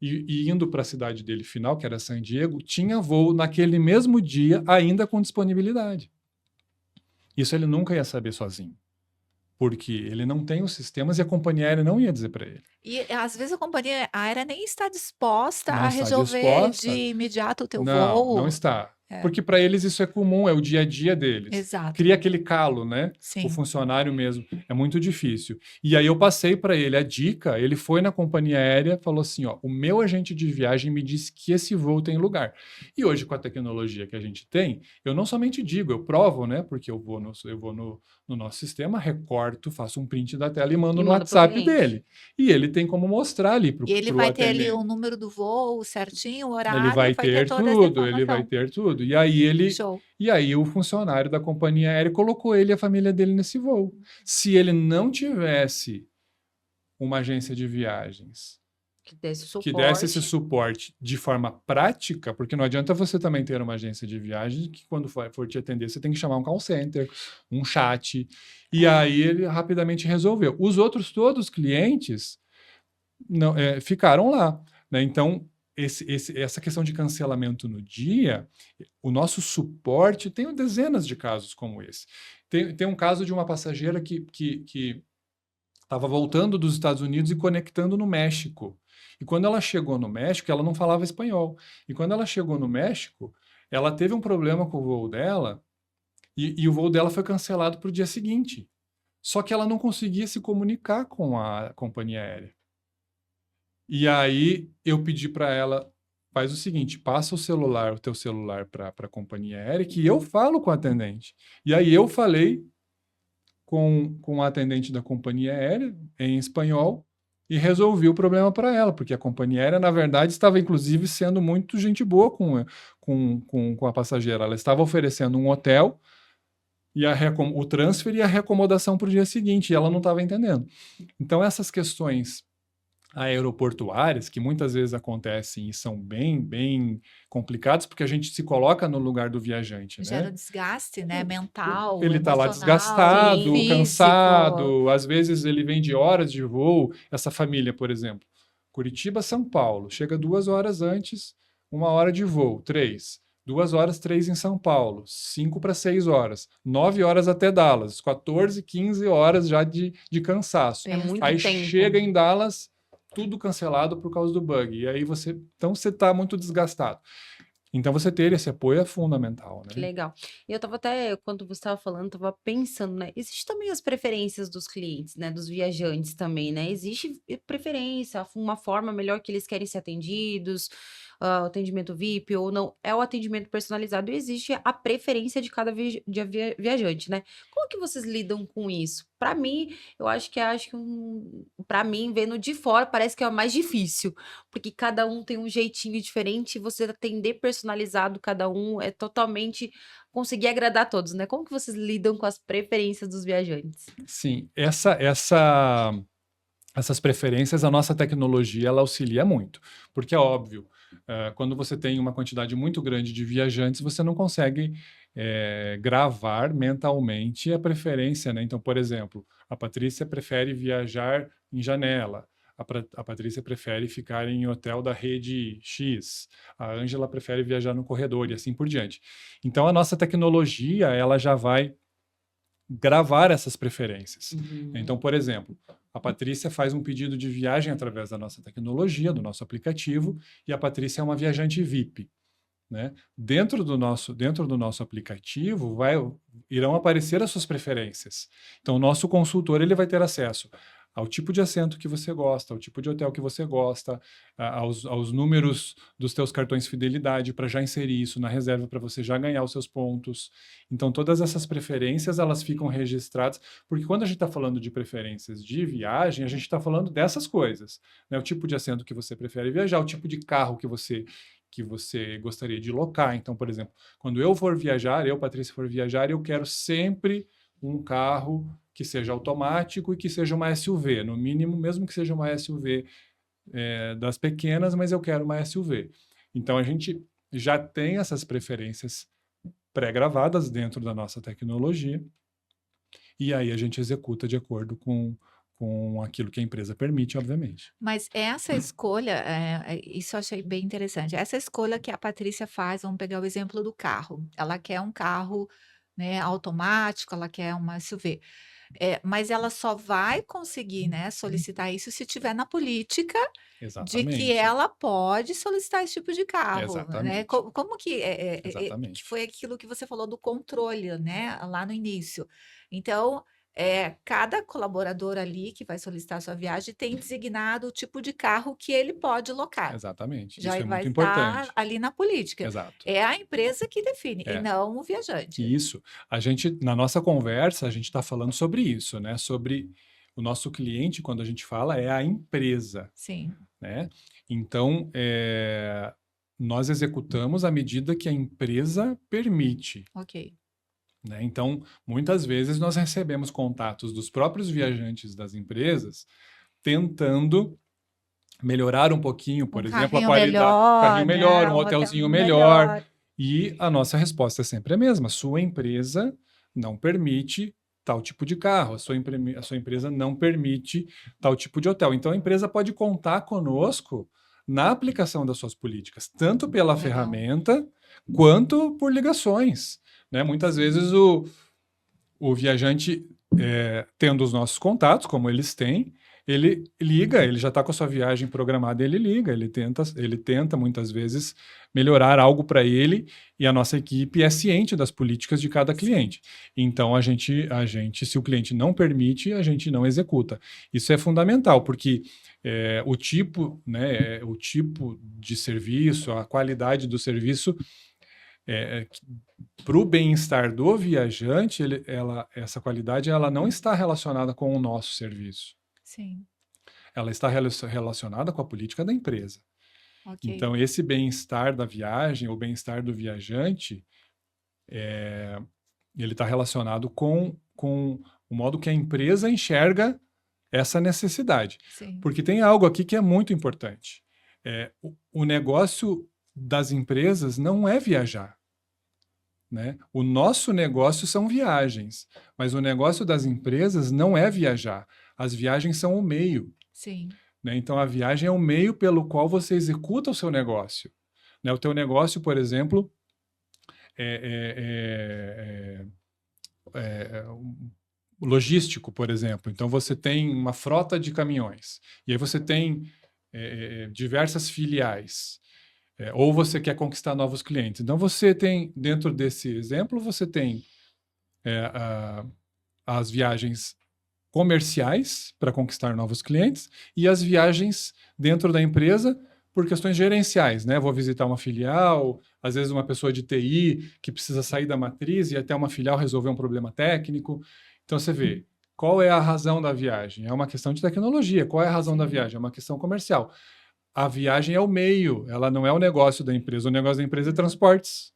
e indo para a cidade dele final, que era San Diego, tinha voo naquele mesmo dia, ainda com disponibilidade. Isso ele nunca ia saber sozinho, porque ele não tem os sistemas e a companhia aérea não ia dizer para ele. E às vezes a companhia aérea nem está disposta Não a está resolver disposta. de imediato o teu Não voo. está. É. Porque para eles isso é comum, é o dia a dia deles. Exato. Cria aquele calo, né? Sim. O funcionário mesmo. É muito difícil. E aí eu passei para ele a dica, ele foi na companhia aérea, falou assim, ó, o meu agente de viagem me disse que esse voo tem lugar. E hoje, com a tecnologia que a gente tem, eu não somente digo, eu provo, né? Porque eu vou no nosso sistema, recorto, faço um print da tela e mando E no manda pro WhatsApp cliente. dele. E ele tem como mostrar ali pro E ele pro vai ter ali atendente. o número do voo certinho, o Ele horário, vai vai ter ter toda essa tudo, ele vai informação. ter tudo. E Show. aí o funcionário da companhia aérea colocou ele e a família dele nesse voo. Se ele não tivesse uma agência de viagens Que desse que desse esse suporte. suporte de forma prática, porque não adianta você também ter uma agência de viagens que quando for te atender, você tem que chamar um call center, um chat, e aí ele rapidamente resolveu. Os outros todos clientes não, ficaram lá, né? Então, essa questão de cancelamento no dia, o nosso suporte tem dezenas de casos como esse. Tem um caso de uma passageira que estava voltando dos Estados Unidos e conectando no México. E quando ela chegou no México, ela não falava espanhol. E quando ela chegou no México, ela teve um problema com o voo dela e o voo dela foi cancelado para o dia seguinte. Só que ela não conseguia se comunicar com a companhia aérea. E aí eu pedi para ela, faz o seguinte, passa o teu celular para a companhia aérea que eu falo com o atendente. E aí eu falei com a atendente da companhia aérea em espanhol e resolvi o problema para ela, porque a companhia aérea, na verdade, estava inclusive sendo muito gente boa com a passageira. Ela estava oferecendo um hotel e o transfer e a reacomodação para o dia seguinte, e ela não estava entendendo. Então, essas questões aeroportuárias, que muitas vezes acontecem e são bem, bem complicadas, porque a gente se coloca no lugar do viajante, Gera né? desgaste, né? Mental, Ele está lá emocional, desgastado, físico. cansado, às vezes ele vem de horas de voo. Essa família, por exemplo, Curitiba, São Paulo, chega 2 horas antes, 1 hora de voo, 3. 2 horas, 3 em São Paulo, 5 para 6 horas, 9 horas até Dallas, 14, 15 horas já de cansaço. É muito Aí tempo. chega em Dallas, tudo cancelado por causa do bug. E aí então você está muito desgastado. Então você ter esse apoio é fundamental, Que né? legal. E eu tava até, quando você estava falando, tava pensando, né? Existem também as preferências dos clientes, né? Dos viajantes também, né? Existe preferência, uma forma melhor que eles querem ser atendidos, atendimento VIP ou não. É o atendimento personalizado e existe a preferência de cada viajante, né? Como que vocês lidam com isso? Para mim, eu acho que para mim, vendo de fora, parece que é o mais difícil, porque cada um tem um jeitinho diferente, e você atender personalizado cada um é totalmente conseguir agradar a todos, né? Como que vocês lidam com as preferências dos viajantes? Sim, essas preferências, a nossa tecnologia, ela auxilia muito. Porque é óbvio, quando você tem uma quantidade muito grande de viajantes, você não consegue gravar mentalmente a preferência, né? Então, por exemplo, a Patrícia prefere viajar em Janela, a Patrícia prefere ficar em hotel da rede X, a Ângela prefere viajar no corredor e assim por diante. Então, a nossa tecnologia, ela já vai gravar essas preferências. Uhum. Então, por exemplo, a Patrícia faz um pedido de viagem através da nossa tecnologia, do nosso aplicativo, e a Patrícia é uma viajante VIP. Né? Dentro do nosso aplicativo irão aparecer as suas preferências. Então, o nosso consultor ele vai ter acesso ao tipo de assento que você gosta, ao tipo de hotel que você gosta, aos números dos teus cartões fidelidade para já inserir isso na reserva para você já ganhar os seus pontos. Então, todas essas preferências elas ficam registradas, porque quando a gente está falando de preferências de viagem, a gente está falando dessas coisas, né? O tipo de assento que você prefere viajar, o tipo de carro que você gostaria de locar. Então, por exemplo, quando eu, Patrícia, for viajar, eu quero sempre um carro que seja automático e que seja uma SUV, no mínimo, mesmo que seja uma SUV das pequenas, mas eu quero uma SUV. Então, a gente já tem essas preferências pré-gravadas dentro da nossa tecnologia e aí a gente executa de acordo com aquilo que a empresa permite, obviamente. Mas essa escolha, isso eu achei bem interessante. Essa escolha que a Patrícia faz, vamos pegar o exemplo do carro. Ela quer um carro, né, automático, ela quer uma SUV. Mas ela só vai conseguir, né, solicitar isso se tiver na política de que Exatamente. ela pode solicitar esse tipo de carro, né? Exatamente. Como que que Exatamente. foi aquilo que você falou do controle, né, lá no início. Então, cada colaborador ali que vai solicitar a sua viagem tem designado o tipo de carro que ele pode locar. Exatamente. Já Isso é vai muito estar importante. ali na política. Exato. É a empresa que define e É. não o viajante. Isso. Na nossa conversa, a gente está falando sobre isso, né? Sobre o nosso cliente, quando a gente fala, é a empresa, Sim, né? Então, nós executamos à medida que a empresa permite, ok. né? Então, muitas vezes nós recebemos contatos dos próprios viajantes das empresas tentando melhorar um pouquinho, por exemplo, a carrinho qualidade, um carrinho melhor, né? um Um hotelzinho hotelzinho melhor. E a nossa resposta é sempre a mesma. Sua empresa não permite tal tipo de carro, a sua empresa não permite tal tipo de hotel. Então, a empresa pode contar conosco na aplicação das suas políticas, tanto pela Legal. ferramenta quanto por ligações, né? Muitas vezes o viajante, tendo os nossos contatos, como eles têm, ele liga, ele já está com a sua viagem programada, ele liga, ele tenta muitas vezes melhorar algo para ele e a nossa equipe é ciente das políticas de cada cliente. Então, a gente, se o cliente não permite, a gente não executa. Isso é fundamental, porque o tipo, né, o tipo de serviço, a qualidade do serviço, para o bem-estar do viajante, essa qualidade ela não está relacionada com o nosso serviço. Sim, Ela está relacionada com a política da empresa. ok. Então, esse bem-estar da viagem, o bem-estar do viajante, ele está relacionado com o modo que a empresa enxerga essa necessidade. Sim, Porque tem algo aqui que é muito importante. O negócio das empresas não é viajar, né? O nosso negócio são viagens, mas o negócio das empresas não é viajar. As viagens são o meio, sim, né? Então, a viagem é o meio pelo qual você executa o seu negócio, né? O teu negócio, por exemplo, logístico, por exemplo. Então, você tem uma frota de caminhões, e aí você tem diversas filiais, ou você quer conquistar novos clientes. Então, você tem, dentro desse exemplo, você tem as viagens comerciais para conquistar novos clientes e as viagens dentro da empresa por questões gerenciais, né? Vou visitar uma filial, às vezes uma pessoa de TI que precisa sair da matriz e ir até uma filial resolver um problema técnico. Então, você vê, qual é a razão da viagem? É uma questão de tecnologia. Qual é a razão da viagem? É uma questão comercial. A viagem é o meio, ela não é o negócio da empresa. O negócio da empresa é transportes,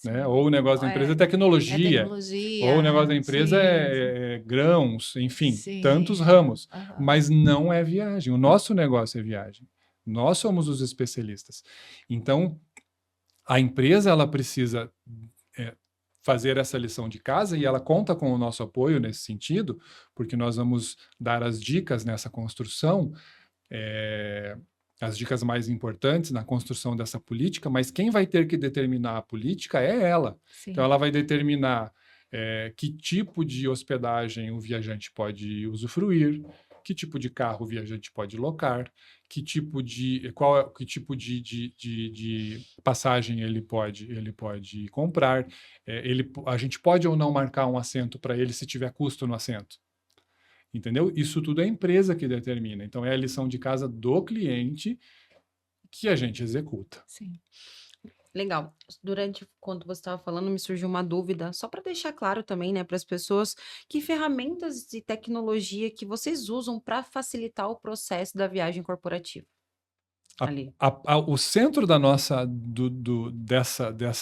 né? Ou o negócio da empresa é tecnologia. tecnologia, Ou o negócio da empresa sim, é grãos, enfim, sim. tantos ramos. Aham. Mas não é viagem. O nosso negócio é viagem. Nós somos os especialistas. Então, a empresa ela precisa fazer essa lição de casa e ela conta com o nosso apoio nesse sentido, porque nós vamos dar as dicas nessa construção, as dicas mais importantes na construção dessa política, mas quem vai ter que determinar a política é ela. Sim. Então, ela vai determinar que tipo de hospedagem o viajante pode usufruir, que tipo de carro o viajante pode locar, que tipo de passagem ele pode comprar, a gente pode ou não marcar um assento para ele se tiver custo no assento. Entendeu? Isso tudo é a empresa que determina. Então, é a lição de casa do cliente que a gente executa. Sim. Legal. Quando você estava falando, me surgiu uma dúvida, só para deixar claro também, né, para as pessoas, que ferramentas de tecnologia que vocês usam para facilitar o processo da viagem corporativa ali? O centro da nossa das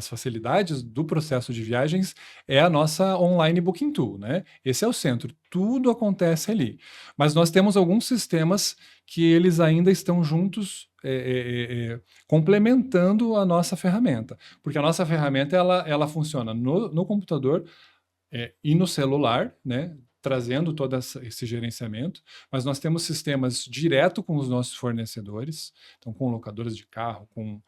facilidades do processo de viagens é a nossa online booking tool, né? Esse é o centro, tudo acontece ali. Mas nós temos alguns sistemas que eles ainda estão juntos, complementando a nossa ferramenta, porque a nossa ferramenta ela funciona no computador e no celular, né? Trazendo todo esse gerenciamento, mas nós temos sistemas direto com os nossos fornecedores, então com locadoras de carro, com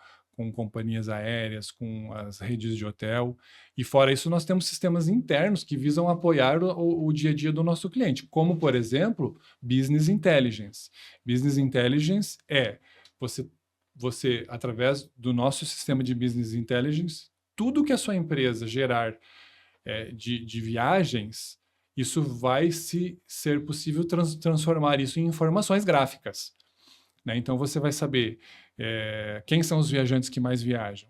companhias aéreas, com as redes de hotel, e fora isso nós temos sistemas internos que visam apoiar o dia a dia do nosso cliente, como, por exemplo, Business Intelligence. Business Intelligence é você, através do nosso sistema de Business Intelligence, tudo que a sua empresa gerar de viagens, isso vai ser possível transformar isso em informações gráficas, né? Então, você vai saber quem são os viajantes que mais viajam,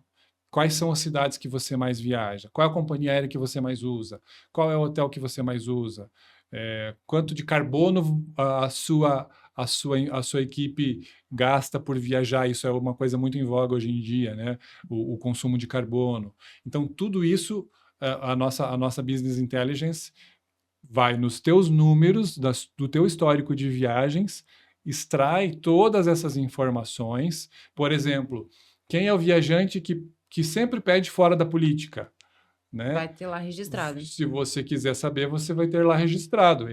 quais são as cidades que você mais viaja, qual é a companhia aérea que você mais usa, qual é o hotel que você mais usa, quanto de carbono a sua equipe gasta por viajar. Isso é uma coisa muito em voga hoje em dia, né? O consumo de carbono. Então, tudo isso, a nossa Business Intelligence vai nos teus números, do teu histórico de viagens, extrai todas essas informações. Por exemplo, quem é o viajante que sempre pede fora da política, né? Vai ter lá registrado. Se você quiser saber, você vai ter lá registrado.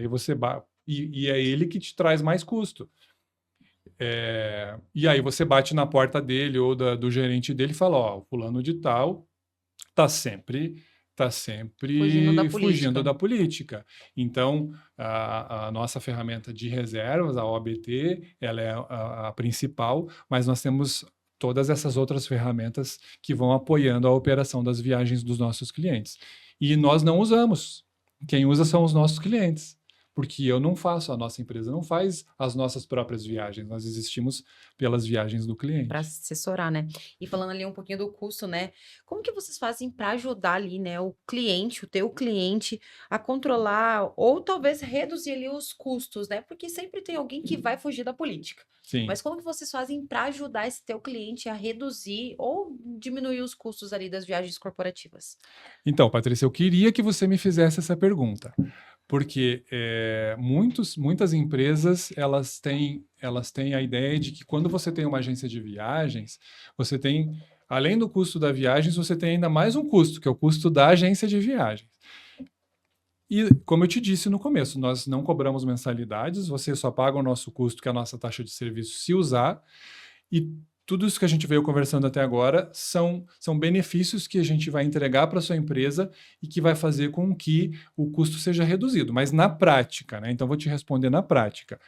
E é ele que te traz mais custo. E aí você bate na porta dele ou do gerente dele e fala, ó, o fulano de tal está sempre fugindo da política. Então, a nossa ferramenta de reservas, a OBT, ela é a principal, mas nós temos todas essas outras ferramentas que vão apoiando a operação das viagens dos nossos clientes. E nós não usamos. Quem usa são os nossos clientes. Porque eu não faço, a nossa empresa não faz as nossas próprias viagens, nós existimos pelas viagens do cliente. Para assessorar, né? E falando ali um pouquinho do custo, né? Como que vocês fazem para ajudar ali, né, o teu cliente, a controlar ou talvez reduzir ali os custos, né? Porque sempre tem alguém que vai fugir da política. Sim. Mas como que vocês fazem para ajudar esse teu cliente a reduzir ou diminuir os custos ali das viagens corporativas? Então, Patrícia, eu queria que você me fizesse essa pergunta. Porque muitas empresas elas têm a ideia de que quando você tem uma agência de viagens, você tem, além do custo da viagem, você tem ainda mais um custo, que é o custo da agência de viagens. E, como eu te disse no começo, nós não cobramos mensalidades, você só paga o nosso custo, que é a nossa taxa de serviço, se usar, e tudo isso que a gente veio conversando até agora são benefícios que a gente vai entregar para a sua empresa e que vai fazer com que o custo seja reduzido. Mas na prática, né? Então, vou te responder na prática.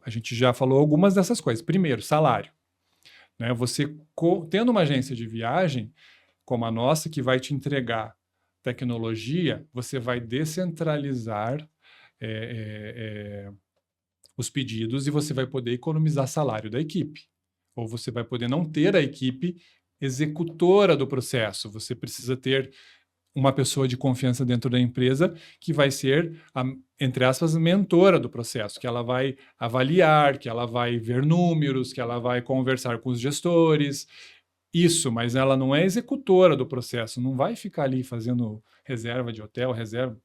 A gente já falou algumas dessas coisas. Primeiro, salário, né? Você, tendo uma agência de viagem como a nossa, que vai te entregar tecnologia, você vai descentralizar os pedidos e você vai poder economizar salário da equipe. Ou você vai poder não ter a equipe executora do processo. Você precisa ter uma pessoa de confiança dentro da empresa que vai ser, entre aspas, mentora do processo, que ela vai avaliar, que ela vai ver números, que ela vai conversar com os gestores. Isso, mas ela não é executora do processo, não vai ficar ali fazendo reserva de hotel,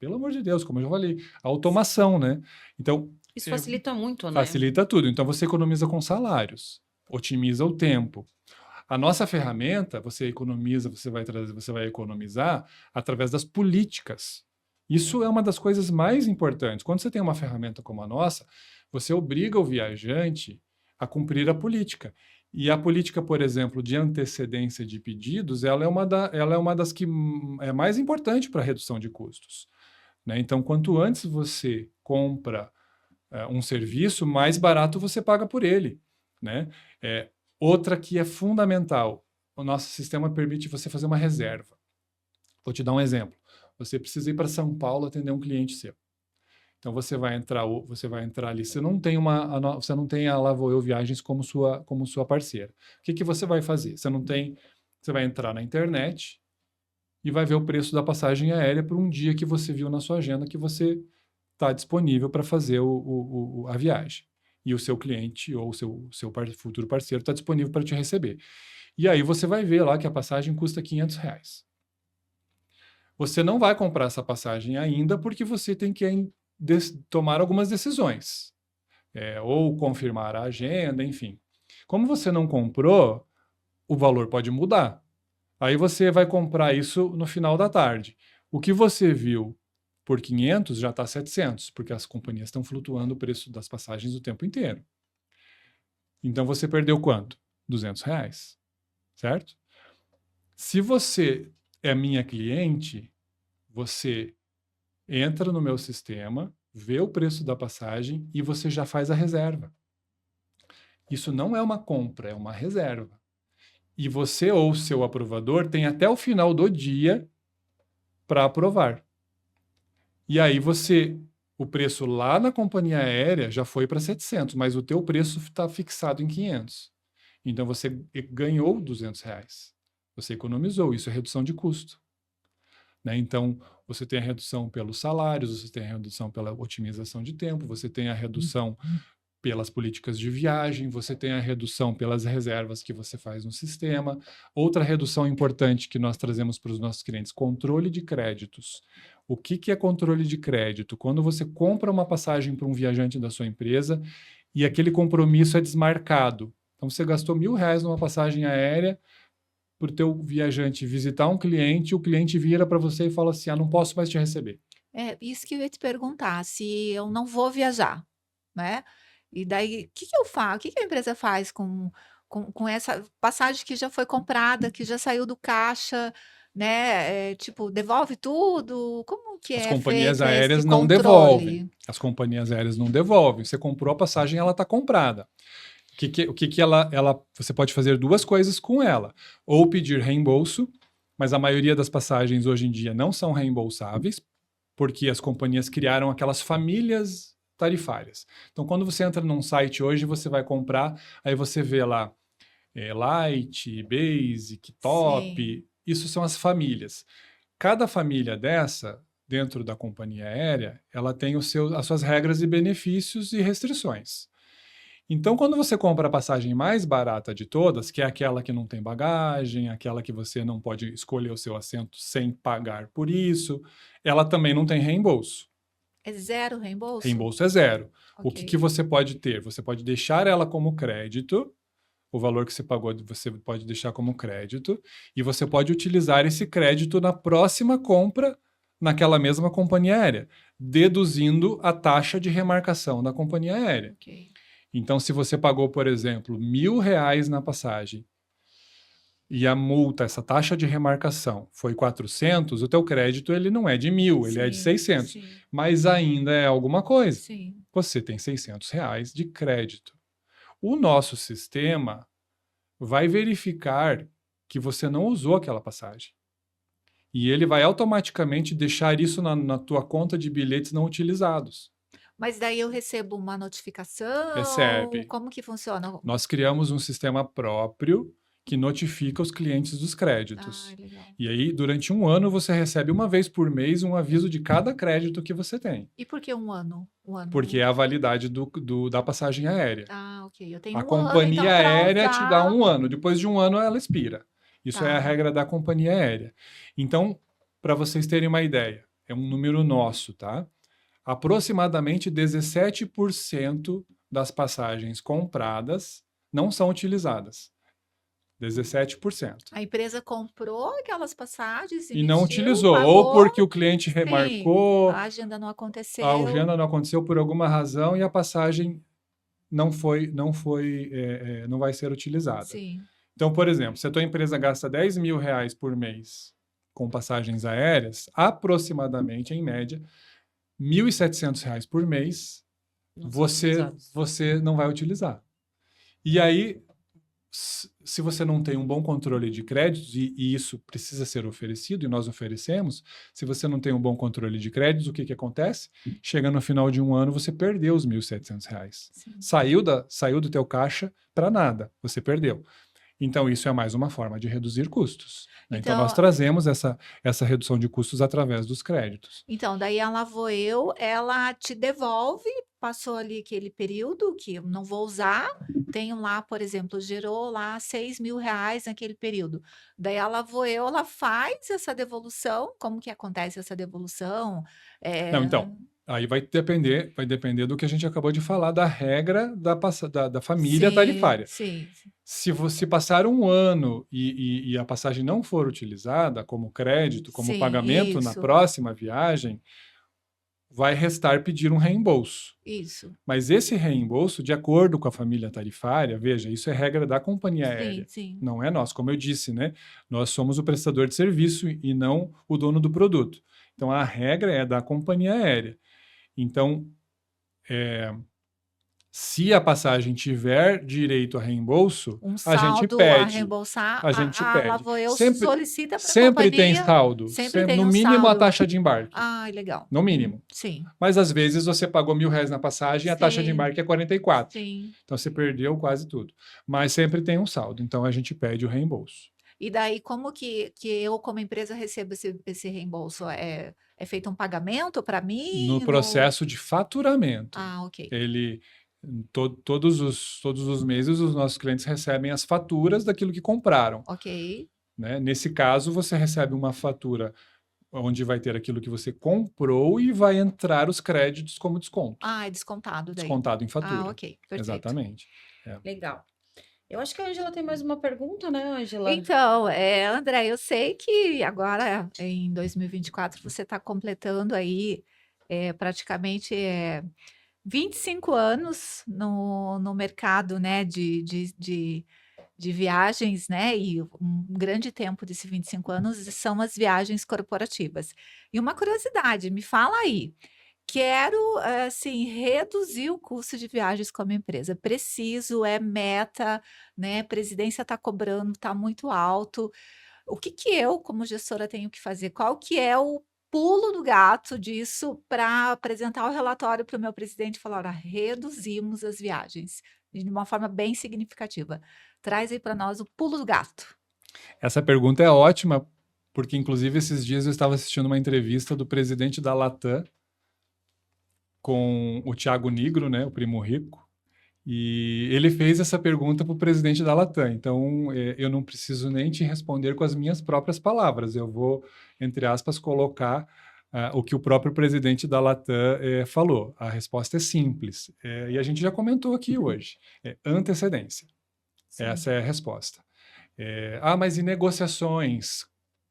pelo amor de Deus, como eu já falei, automação, né? Então, Isso É, facilita muito, né? facilita tudo. Então você economiza com salários, otimiza o tempo. A nossa ferramenta, você economiza, você vai economizar através das políticas. Isso é uma das coisas mais importantes. Quando você tem uma ferramenta como a nossa, você obriga o viajante a cumprir a política. E a política, por exemplo, de antecedência de pedidos, ela é uma das que é mais importante para a redução de custos, né? Então, quanto antes você compra um serviço, mais barato você paga por ele, né? Outra que é fundamental, o nosso sistema permite você fazer uma reserva. Vou te dar um exemplo. Você precisa ir para São Paulo atender um cliente seu. Então você vai entrar ali. Você não tem a Lavoeu Viagens como sua parceira. O que você vai fazer? Você vai entrar na internet e vai ver o preço da passagem aérea para um dia que você viu na sua agenda que você está disponível para fazer a viagem. E o seu cliente ou o seu futuro parceiro está disponível para te receber. E aí você vai ver lá que a passagem custa R$ 500. Você não vai comprar essa passagem ainda porque você tem que tomar algumas decisões. Ou confirmar a agenda, enfim. Como você não comprou, o valor pode mudar. Aí você vai comprar isso no final da tarde. O que você viu por 500 já está 700, porque as companhias estão flutuando o preço das passagens o tempo inteiro. Então você perdeu quanto? R$ 200, certo? Se você é minha cliente, você entra no meu sistema, vê o preço da passagem e você já faz a reserva. Isso não é uma compra, é uma reserva. E você ou o seu aprovador tem até o final do dia para aprovar. E aí o preço lá na companhia aérea já foi para 700, mas o teu preço está fixado em 500. Então você ganhou R$ 200. Você economizou, isso é redução de custo, né? Então você tem a redução pelos salários, você tem a redução pela otimização de tempo, você tem a redução pelas políticas de viagem, você tem a redução pelas reservas que você faz no sistema. Outra redução importante que nós trazemos para os nossos clientes, controle de créditos. O que é controle de crédito? Quando você compra uma passagem para um viajante da sua empresa e aquele compromisso é desmarcado. Então você gastou R$ 1.000 numa passagem aérea para o teu viajante visitar um cliente, o cliente vira para você e fala assim, não posso mais te receber. É isso que eu ia te perguntar, se eu não vou viajar, né? E daí, o que que eu faço? O que que a empresa faz com essa passagem que já foi comprada, que já saiu do caixa, né? Tipo, devolve tudo? Como que As é companhias feito esse aéreas não devolvem. controle? As companhias aéreas não devolvem. Você comprou a passagem, ela está comprada. Você pode fazer duas coisas com ela. Ou pedir reembolso, mas a maioria das passagens hoje em dia não são reembolsáveis, porque as companhias criaram aquelas famílias tarifárias. Então, quando você entra num site hoje, você vai comprar, aí você vê lá Light, Basic, Top, Sim. isso são as famílias. Cada família dessa, dentro da companhia aérea, ela tem as suas regras e benefícios e restrições. Então, quando você compra a passagem mais barata de todas, que é aquela que não tem bagagem, aquela que você não pode escolher o seu assento sem pagar por isso, ela também não tem reembolso. É zero reembolso? Reembolso é zero. O que Ok. você pode ter? Você pode deixar ela como crédito, o valor que você pagou você pode deixar como crédito, e você pode utilizar esse crédito na próxima compra naquela mesma companhia aérea, deduzindo a taxa de remarcação da companhia aérea. Ok. Então, se você pagou, por exemplo, R$ 1.000 na passagem e a multa, essa taxa de remarcação, foi 400, o teu crédito ele não é de 1.000, ele é de Sim, 600, sim, mas ainda é alguma coisa. sim. Você tem R$ 600 de crédito. O nosso sistema vai verificar que você não usou aquela passagem. E ele vai automaticamente deixar isso na tua conta de bilhetes não utilizados. Mas daí eu recebo uma notificação? Recebe. Como que funciona? Nós criamos um sistema próprio que notifica os clientes dos créditos. Legal. E aí, durante um ano, você recebe uma vez por mês um aviso de cada crédito que você tem. E por que um ano? Porque é a validade da passagem aérea. Ok. Eu tenho A um ano, companhia então, para aérea te dá usar. 1 ano. Depois de 1 ano, ela expira. Isso é a Tá. regra da companhia aérea. Então, para vocês terem uma ideia, é um número nosso, tá? aproximadamente 17% das passagens compradas não são utilizadas. 17%. A empresa comprou aquelas passagens, E não emitiu, utilizou, ou pagou, porque o cliente sim, remarcou, a agenda não a aconteceu. agenda não aconteceu por alguma razão e a passagem não vai ser utilizada. Sim, Então, por exemplo, se a tua empresa gasta R$ 10.000 por mês com passagens aéreas, aproximadamente, em média, R$ 1.700 por mês, Não são você utilizados. não vai utilizar. E aí, se você não tem um bom controle de créditos, e isso precisa ser oferecido, e nós oferecemos, se você não tem um bom controle de créditos, o que acontece? Chega no final de um ano, você perdeu os R$ 1.700. sim. Saiu do teu caixa para nada, você perdeu. Então, isso é mais uma forma de reduzir custos, né? Então, nós Então, trazemos essa redução de custos através dos créditos. Então, daí a Lavoeu, ela te devolve, passou ali aquele período que eu não vou usar, tenho lá, por exemplo, gerou lá R$ 6.000 naquele período. Daí a Lavoeu, ela faz essa devolução, como que acontece essa devolução? Não, É, então, aí vai depender do que a gente acabou de falar, da regra da família sim, tarifária. sim, Se você passar um ano e a passagem não for utilizada como crédito, como sim, pagamento na isso, próxima viagem, vai restar pedir um reembolso. isso. Mas esse reembolso, de acordo com a família tarifária, veja, isso é regra da companhia Sim, aérea, sim. não é nós. Como eu disse, né? Nós somos o prestador de serviço e não o dono do produto. Então, a regra é da companhia aérea. Então, se a passagem tiver direito a reembolso, Um a gente saldo a pede. reembolsar, A gente a pede. Lavoeu Sempre, solicita para a sempre tem companhia, saldo. sempre tem No um mínimo, a saldo. taxa de embarque. Ai, legal. No mínimo. Sim, Mas, às vezes, você pagou R$ 1.000 na passagem e a taxa de sim, embarque é 44. sim. Então, você perdeu quase tudo. Mas sempre tem um saldo. Então, a gente pede o reembolso. E daí, como que eu, como empresa, recebo esse reembolso? É feito um pagamento para mim? No processo de faturamento, Ah, ok. todos os meses, os nossos clientes recebem as faturas daquilo que compraram, Ok. né? Nesse caso, você recebe uma fatura onde vai ter aquilo que você comprou e vai entrar os créditos como desconto. Ah, é descontado daí. Descontado em Ah, fatura. ok. Perfeito. Exatamente. Legal. Eu acho que a Ângela tem mais uma pergunta, né, Ângela? Então, André, eu sei que agora, em 2024, você está completando aí praticamente 25 anos no mercado, né, de viagens, né? E um grande tempo desses 25 anos são as viagens corporativas. E uma curiosidade, me fala aí. Quero, assim, reduzir o custo de viagens como empresa. Preciso, é meta, né? Presidência está cobrando, está muito alto. O que que eu, como gestora, tenho que fazer? Qual que é o pulo do gato disso para apresentar o relatório para o meu presidente e falar, olha, reduzimos as viagens de uma forma bem significativa. Traz aí para nós o pulo do gato. Essa pergunta é ótima, porque, inclusive, esses dias eu estava assistindo uma entrevista do presidente da Latam com o Thiago Nigro, né, o primo rico, e ele fez essa pergunta para o presidente da Latam. Então, eu não preciso nem te responder com as minhas próprias palavras. Eu vou, entre aspas, colocar o que o próprio presidente da Latam falou. A resposta é simples. E a gente já comentou aqui hoje. Antecedência. Sim. Essa é a resposta. Mas e negociações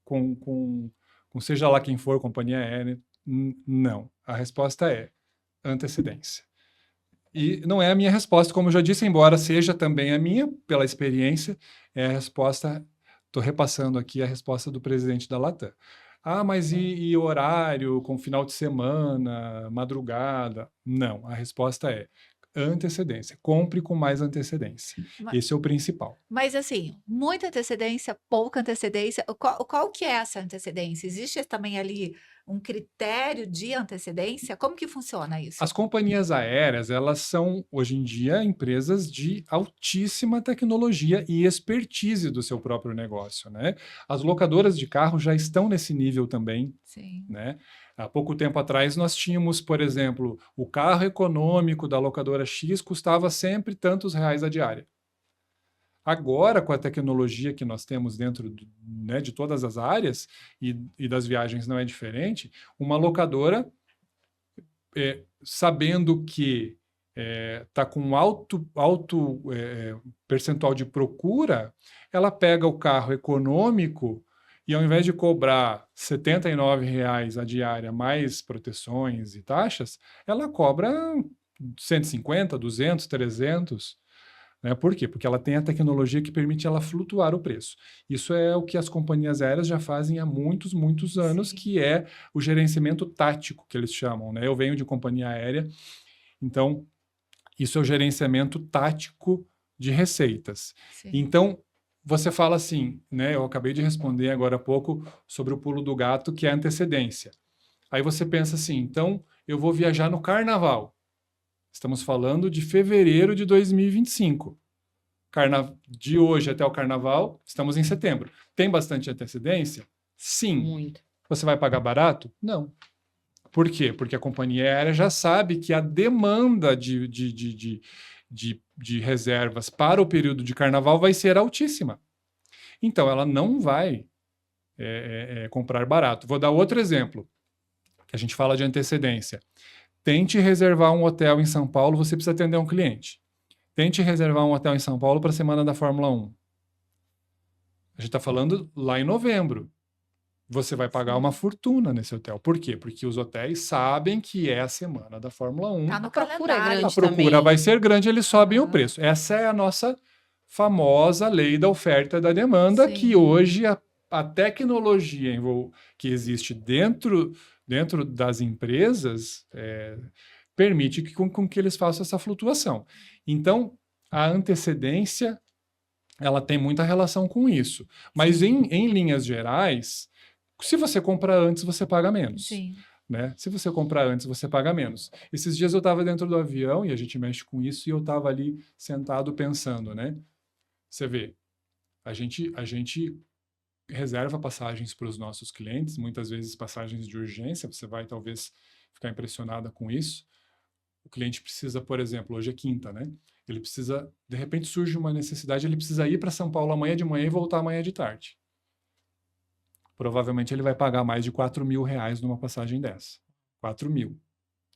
com seja lá quem for, companhia aérea? Não. A resposta é antecedência. E não é a minha resposta, como eu já disse, embora seja também a minha, pela experiência, é a resposta, estou repassando aqui a resposta do presidente da Latam. Mas e horário, com final de semana, madrugada? Não, a resposta é antecedência. Compre com mais antecedência. Mas, Esse é o principal. mas assim, muita antecedência, pouca antecedência. Qual que é essa antecedência? Existe também ali um critério de antecedência? Como que funciona isso? As companhias aéreas, elas são, hoje em dia, empresas de altíssima tecnologia e expertise do seu próprio negócio, né? As locadoras de carro já estão nesse nível também, Sim. né? Há pouco tempo atrás, nós tínhamos, por exemplo, o carro econômico da locadora X custava sempre tantos reais a diária. Agora, com a tecnologia que nós temos dentro né, de todas as áreas, e das viagens não é diferente, uma locadora sabendo que está com alto percentual de procura, ela pega o carro econômico e, ao invés de cobrar R$ 79,00 a diária, mais proteções e taxas, ela cobra 150, 200, 300. Né? Por quê? Porque ela tem a tecnologia que permite ela flutuar o preço. Isso é o que as companhias aéreas já fazem há muitos, muitos anos, Sim. que é o gerenciamento tático, que eles chamam. Né? Eu venho de companhia aérea, então isso é o gerenciamento tático de receitas. Sim. Então, você fala assim, né? Eu acabei de responder agora há pouco sobre o pulo do gato, que é a antecedência. Aí você pensa assim, então eu vou viajar no carnaval. Estamos falando de fevereiro de 2025. De hoje até o carnaval, estamos em setembro. Tem bastante antecedência? Sim. Muito. Você vai pagar barato? Não. Por quê? Porque a companhia aérea já sabe que a demanda de reservas para o período de carnaval vai ser altíssima. Então, ela não vai comprar barato. Vou dar outro exemplo, que a gente fala de antecedência. Tente reservar um hotel em São Paulo, você precisa atender um cliente. Tente reservar um hotel em São Paulo para a semana da Fórmula 1. A gente está falando lá em novembro. Você vai pagar uma fortuna nesse hotel. Por quê? Porque os hotéis sabem que é a semana da Fórmula 1. Tá no A procura é calendário. grande A procura também. vai ser grande, eles sobem o Aham. preço. Essa é a nossa famosa lei da oferta e da demanda, Sim. que hoje a tecnologia que existe dentro das empresas permite com que eles façam essa flutuação. Então, a antecedência ela tem muita relação com isso. Mas em linhas gerais, se você compra antes, você paga menos. Sim. Né? Se você comprar antes, você paga menos. Esses dias eu estava dentro do avião, e a gente mexe com isso, e eu estava ali sentado pensando, né? Você vê, a gente reserva passagens para os nossos clientes, muitas vezes passagens de urgência, você vai talvez ficar impressionada com isso. O cliente precisa, por exemplo, hoje é quinta, né? Ele precisa, de repente surge uma necessidade, ele precisa ir para São Paulo amanhã de manhã e voltar amanhã de tarde. Provavelmente ele vai pagar mais de R$ 4.000 numa passagem dessa. 4.000,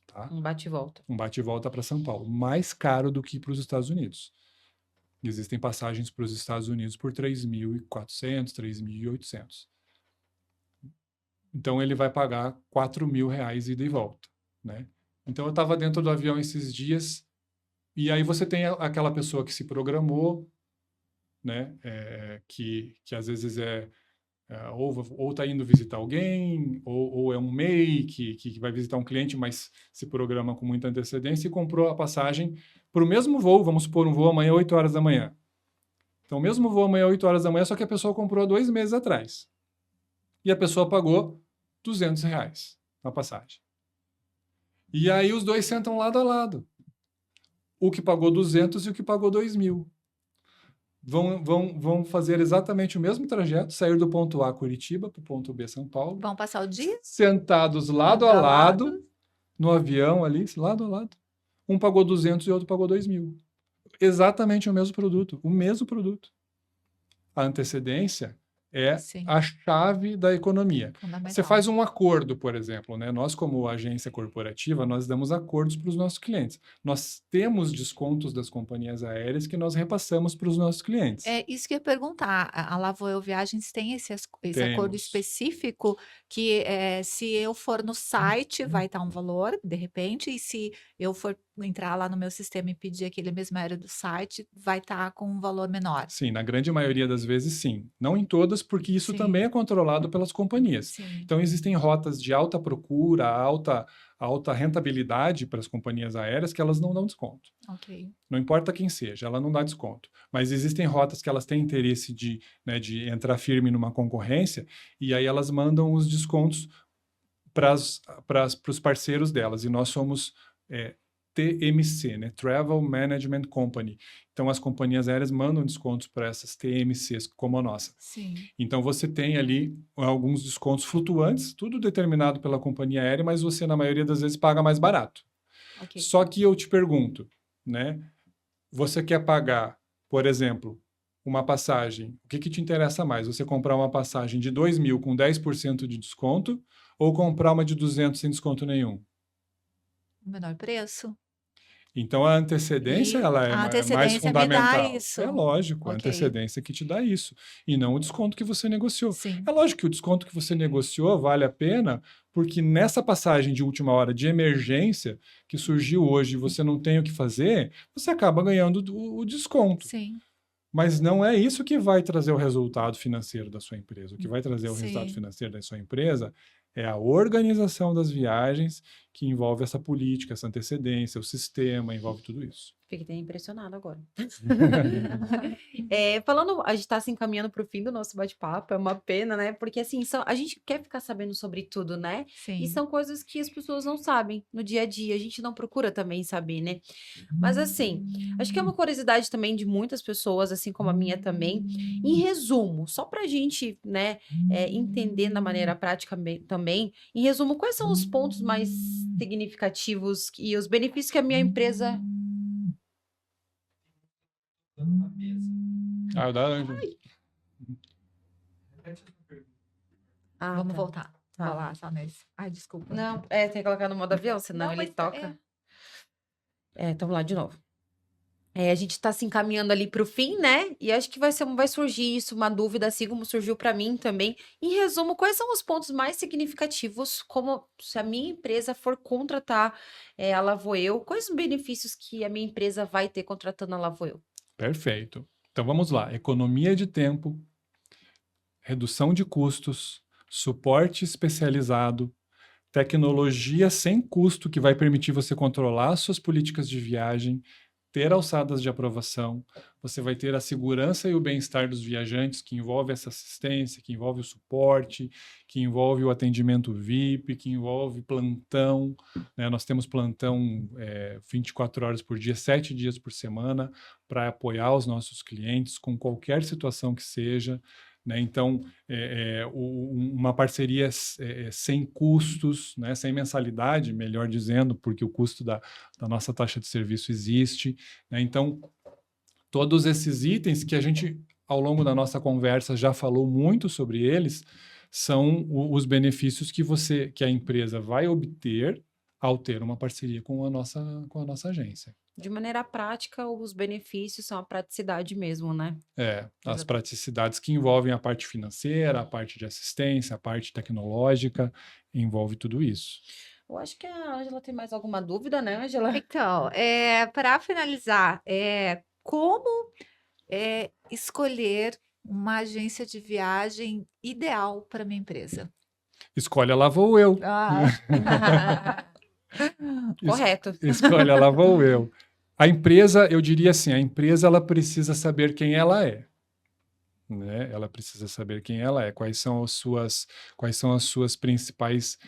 tá? Um bate e volta. Um bate e volta para São Paulo. Mais caro do que para os Estados Unidos. Existem passagens para os Estados Unidos por 3.400, 3.800. Então ele vai pagar R$ 4.000 ida e volta, né? Então eu estava dentro do avião esses dias e aí você tem aquela pessoa que se programou, né? Que às vezes ou está indo visitar alguém, ou é um MEI que vai visitar um cliente, mas se programa com muita antecedência e comprou a passagem para o mesmo voo, vamos supor um voo amanhã 8 horas da manhã. Então, o mesmo voo amanhã 8 horas da manhã, só que a pessoa comprou há 2 meses atrás. E a pessoa pagou R$ 200 na passagem. E aí os dois sentam lado a lado. O que pagou 200 e o que pagou 2.000. Vão fazer exatamente o mesmo trajeto, sair do ponto A, Curitiba, para o ponto B, São Paulo. Vão passar o dia? Sentados lado a lado, no avião ali, lado a lado. Um pagou 200 e o outro pagou 2.000. Exatamente o mesmo produto. O mesmo produto. A antecedência é Sim. a chave da economia. Fundamental. Você faz um acordo, por exemplo, né? Nós, como agência corporativa, nós damos acordos para os nossos clientes. Nós temos descontos das companhias aéreas que nós repassamos para os nossos clientes. É isso que eu ia perguntar. A Lavoe Viagens tem esse acordo Temos. específico que se eu for no site vai estar um valor, de repente, e se eu for entrar lá no meu sistema e pedir aquele mesmo aéreo do site, vai estar com um valor menor. Sim, na grande maioria das vezes, sim. Não em todas, porque isso Sim. também é controlado pelas companhias. Sim. Então, existem rotas de alta procura, alta rentabilidade para as companhias aéreas que elas não dão desconto. Ok. Não importa quem seja, ela não dá desconto. Mas existem rotas que elas têm interesse de entrar firme numa concorrência e aí elas mandam os descontos para os parceiros delas. E nós somos TMC, né? Travel Management Company. Então, as companhias aéreas mandam descontos para essas TMCs, como a nossa. Sim. Então, você tem ali alguns descontos flutuantes, tudo determinado pela companhia aérea, mas você, na maioria das vezes, paga mais barato. Ok. Só que eu te pergunto, né? Você quer pagar, por exemplo, uma passagem, o que te interessa mais? Você comprar uma passagem de 2.000 com 10% de desconto ou comprar uma de 200 sem desconto nenhum? o menor preço. Então, a antecedência E ela a é mais antecedência me dá fundamental. isso. É lógico, a Ok. antecedência que te dá isso, e não o desconto que você negociou. Sim. É lógico que o desconto que você negociou vale a pena, porque nessa passagem de última hora de emergência que surgiu hoje e você não tem o que fazer, você acaba ganhando o desconto. Sim. Mas não é isso que vai trazer o resultado financeiro da sua empresa. O que vai trazer o resultado Sim. financeiro da sua empresa é a organização das viagens, que envolve essa política, essa antecedência, o sistema, envolve tudo isso. Fiquei até impressionada agora. Falando, a gente está se encaminhando para o fim do nosso bate-papo, é uma pena, né? Porque assim, a gente quer ficar sabendo sobre tudo, né? E Sim. são coisas que as pessoas não sabem no dia a dia, a gente não procura também saber, né? Mas assim, acho que é uma curiosidade também de muitas pessoas, assim como a minha também. Em resumo, só para a gente, né, entender da maneira prática também, em resumo, quais são os pontos mais significativos e os benefícios que a minha empresa. Ah, o da Ângela. Ah, Vamos tá. voltar. Tá. Falar só nesse. Ai, desculpa. Não, tem que colocar no modo avião, senão Não, ele mas toca. Então, vamos lá de novo. A gente está se encaminhando ali para o fim, né? E acho que vai surgir isso, uma dúvida, assim como surgiu para mim também. Em resumo, quais são os pontos mais significativos, como se a minha empresa for contratar a Lavoeu, quais os benefícios que a minha empresa vai ter contratando a Lavoeu? Perfeito. Então vamos lá. Economia de tempo, redução de custos, suporte especializado, tecnologia sem custo que vai permitir você controlar suas políticas de viagem, ter alçadas de aprovação, você vai ter a segurança e o bem-estar dos viajantes, que envolve essa assistência, que envolve o suporte, que envolve o atendimento VIP, que envolve plantão, né? Nós temos plantão 24 horas por dia, 7 dias por semana, para apoiar os nossos clientes com qualquer situação que seja, né? Então, uma parceria sem custos, né? Sem mensalidade, melhor dizendo, porque o custo da nossa taxa de serviço existe, né? Então, todos esses itens que a gente, ao longo da nossa conversa, já falou muito sobre eles, são os benefícios que a empresa vai obter ao ter uma parceria com a nossa agência. De maneira prática, os benefícios são a praticidade mesmo, né? As praticidades que envolvem a parte financeira, a parte de assistência, a parte tecnológica, envolve tudo isso. Eu acho que a Ângela tem mais alguma dúvida, né, Ângela? Então, para finalizar, como escolher uma agência de viagem ideal para minha empresa? Escolhe a Lá Vou Eu. Correto. Escolhe a Lá Vou Eu. A empresa, eu diria assim, a empresa ela precisa saber quem ela é. Né? Ela precisa saber quem ela é, quais são as suas principais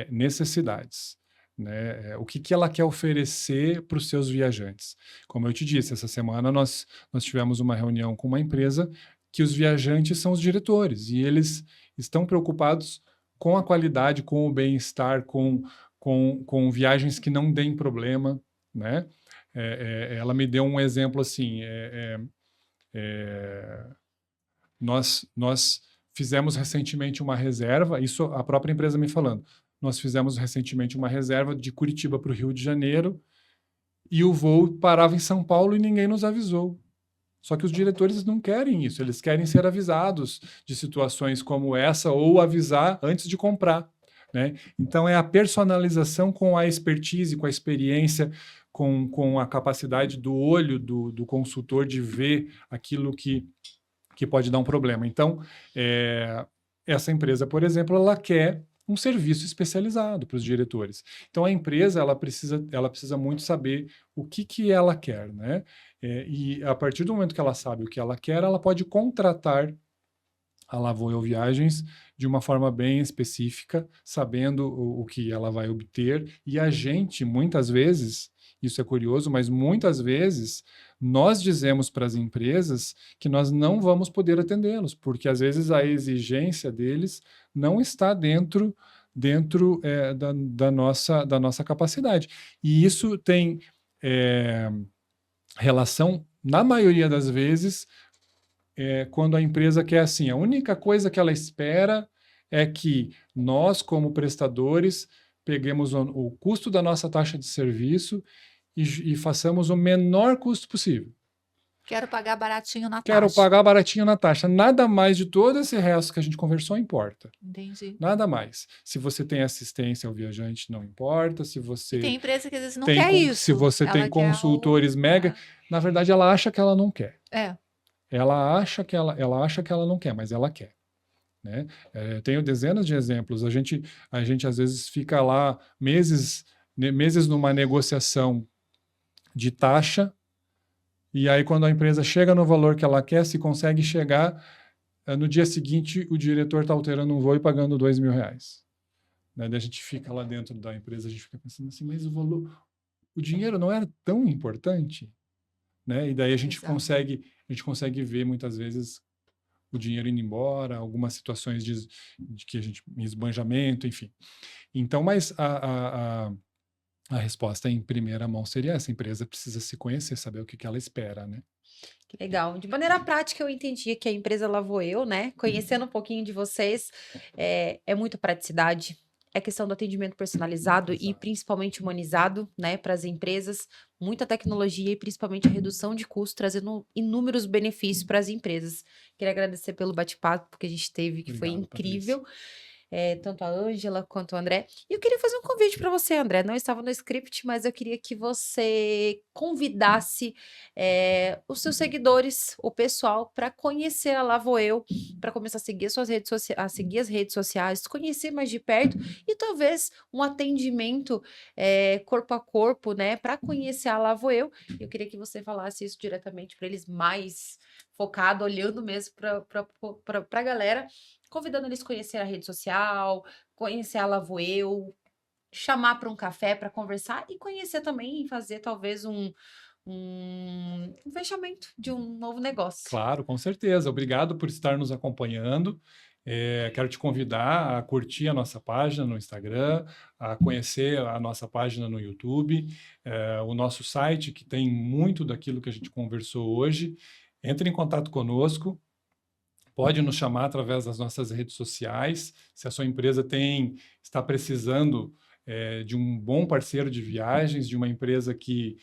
necessidades. Né? O que ela quer oferecer para os seus viajantes. Como eu te disse, essa semana nós tivemos uma reunião com uma empresa que os viajantes são os diretores, e eles estão preocupados com a qualidade, com o bem-estar, com viagens que não deem problema. Né? Ela me deu um exemplo assim, nós fizemos recentemente uma reserva, isso a própria empresa me falando, nós fizemos recentemente uma reserva de Curitiba para o Rio de Janeiro e o voo parava em São Paulo e ninguém nos avisou. Só que os diretores não querem isso, eles querem ser avisados de situações como essa ou avisar antes de comprar. Né? Então é a personalização com a expertise, com a experiência, com a capacidade do olho do consultor de ver aquilo que pode dar um problema. Então, essa empresa, por exemplo, ela quer um serviço especializado para os diretores. Então, a empresa ela precisa muito saber o que ela quer. Né? E a partir do momento que ela sabe o que ela quer, ela pode contratar a Lá Vou Eu Viagens de uma forma bem específica, sabendo o que ela vai obter. E a gente, muitas vezes, isso é curioso, mas muitas vezes nós dizemos para as empresas que nós não vamos poder atendê-los, porque às vezes a exigência deles não está dentro da nossa capacidade. E isso tem relação, na maioria das vezes, quando a empresa quer assim, a única coisa que ela espera é que nós, como prestadores, peguemos o custo da nossa taxa de serviço e façamos o menor custo possível. Quero pagar baratinho na Quero taxa. pagar baratinho na taxa. Nada mais de todo esse resto que a gente conversou importa. Entendi. Nada mais. Se você tem assistência ao viajante, não importa. Se E você tem empresa que às vezes não tem quer se isso. você Ela tem quer consultores mega, na verdade ela acha que ela não quer. É. Ela acha que ela não quer, mas ela quer. Né? Eu tenho dezenas de exemplos. A gente às vezes fica lá meses numa negociação de taxa, e aí quando a empresa chega no valor que ela quer, se consegue chegar, no dia seguinte o diretor está alterando um voo e pagando R$2.000. Né? Daí a gente fica lá dentro da empresa, a gente fica pensando assim, mas o dinheiro não era tão importante? Né? E daí a gente Exato. consegue ver muitas vezes o dinheiro indo embora, algumas situações de que a gente esbanjamento, enfim. Então, mas a resposta em primeira mão seria essa: a empresa precisa se conhecer, saber o que ela espera, né? Que legal. De maneira prática, eu entendi que a empresa Lá Vou Eu, né? Conhecendo um pouquinho de vocês, é muita praticidade. É questão do atendimento personalizado e Exato. principalmente humanizado, né, para as empresas. Muita tecnologia e principalmente a redução de custos, trazendo inúmeros benefícios para as empresas. Queria agradecer pelo bate-papo que a gente teve, que foi Obrigado, incrível. Tanto a Ângela quanto o André. E eu queria fazer um convite para você, André. Não estava no script, mas eu queria que você convidasse os seus seguidores, o pessoal, para conhecer a Lá Vou Eu, para começar a seguir as suas redes sociais, a seguir as redes sociais, conhecer mais de perto e talvez um atendimento corpo a corpo, né, para conhecer a Lá Vou Eu. Eu queria que você falasse isso diretamente para eles, mais focado, olhando mesmo para a galera, convidando eles a conhecer a rede social, conhecer a Lá Vou Eu, chamar para um café para conversar e conhecer também e fazer talvez um fechamento de um novo negócio. Claro, com certeza. Obrigado por estar nos acompanhando. Quero te convidar a curtir a nossa página no Instagram, a conhecer a nossa página no YouTube, o nosso site, que tem muito daquilo que a gente conversou hoje. Entre em contato conosco. Pode nos chamar através das nossas redes sociais. Se a sua empresa está precisando de um bom parceiro de viagens, de uma empresa que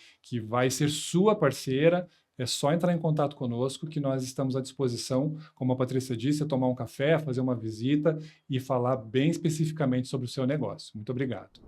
vai ser sua parceira, é só entrar em contato conosco que nós estamos à disposição, como a Patrícia disse, a tomar um café, fazer uma visita e falar bem especificamente sobre o seu negócio. Muito obrigado.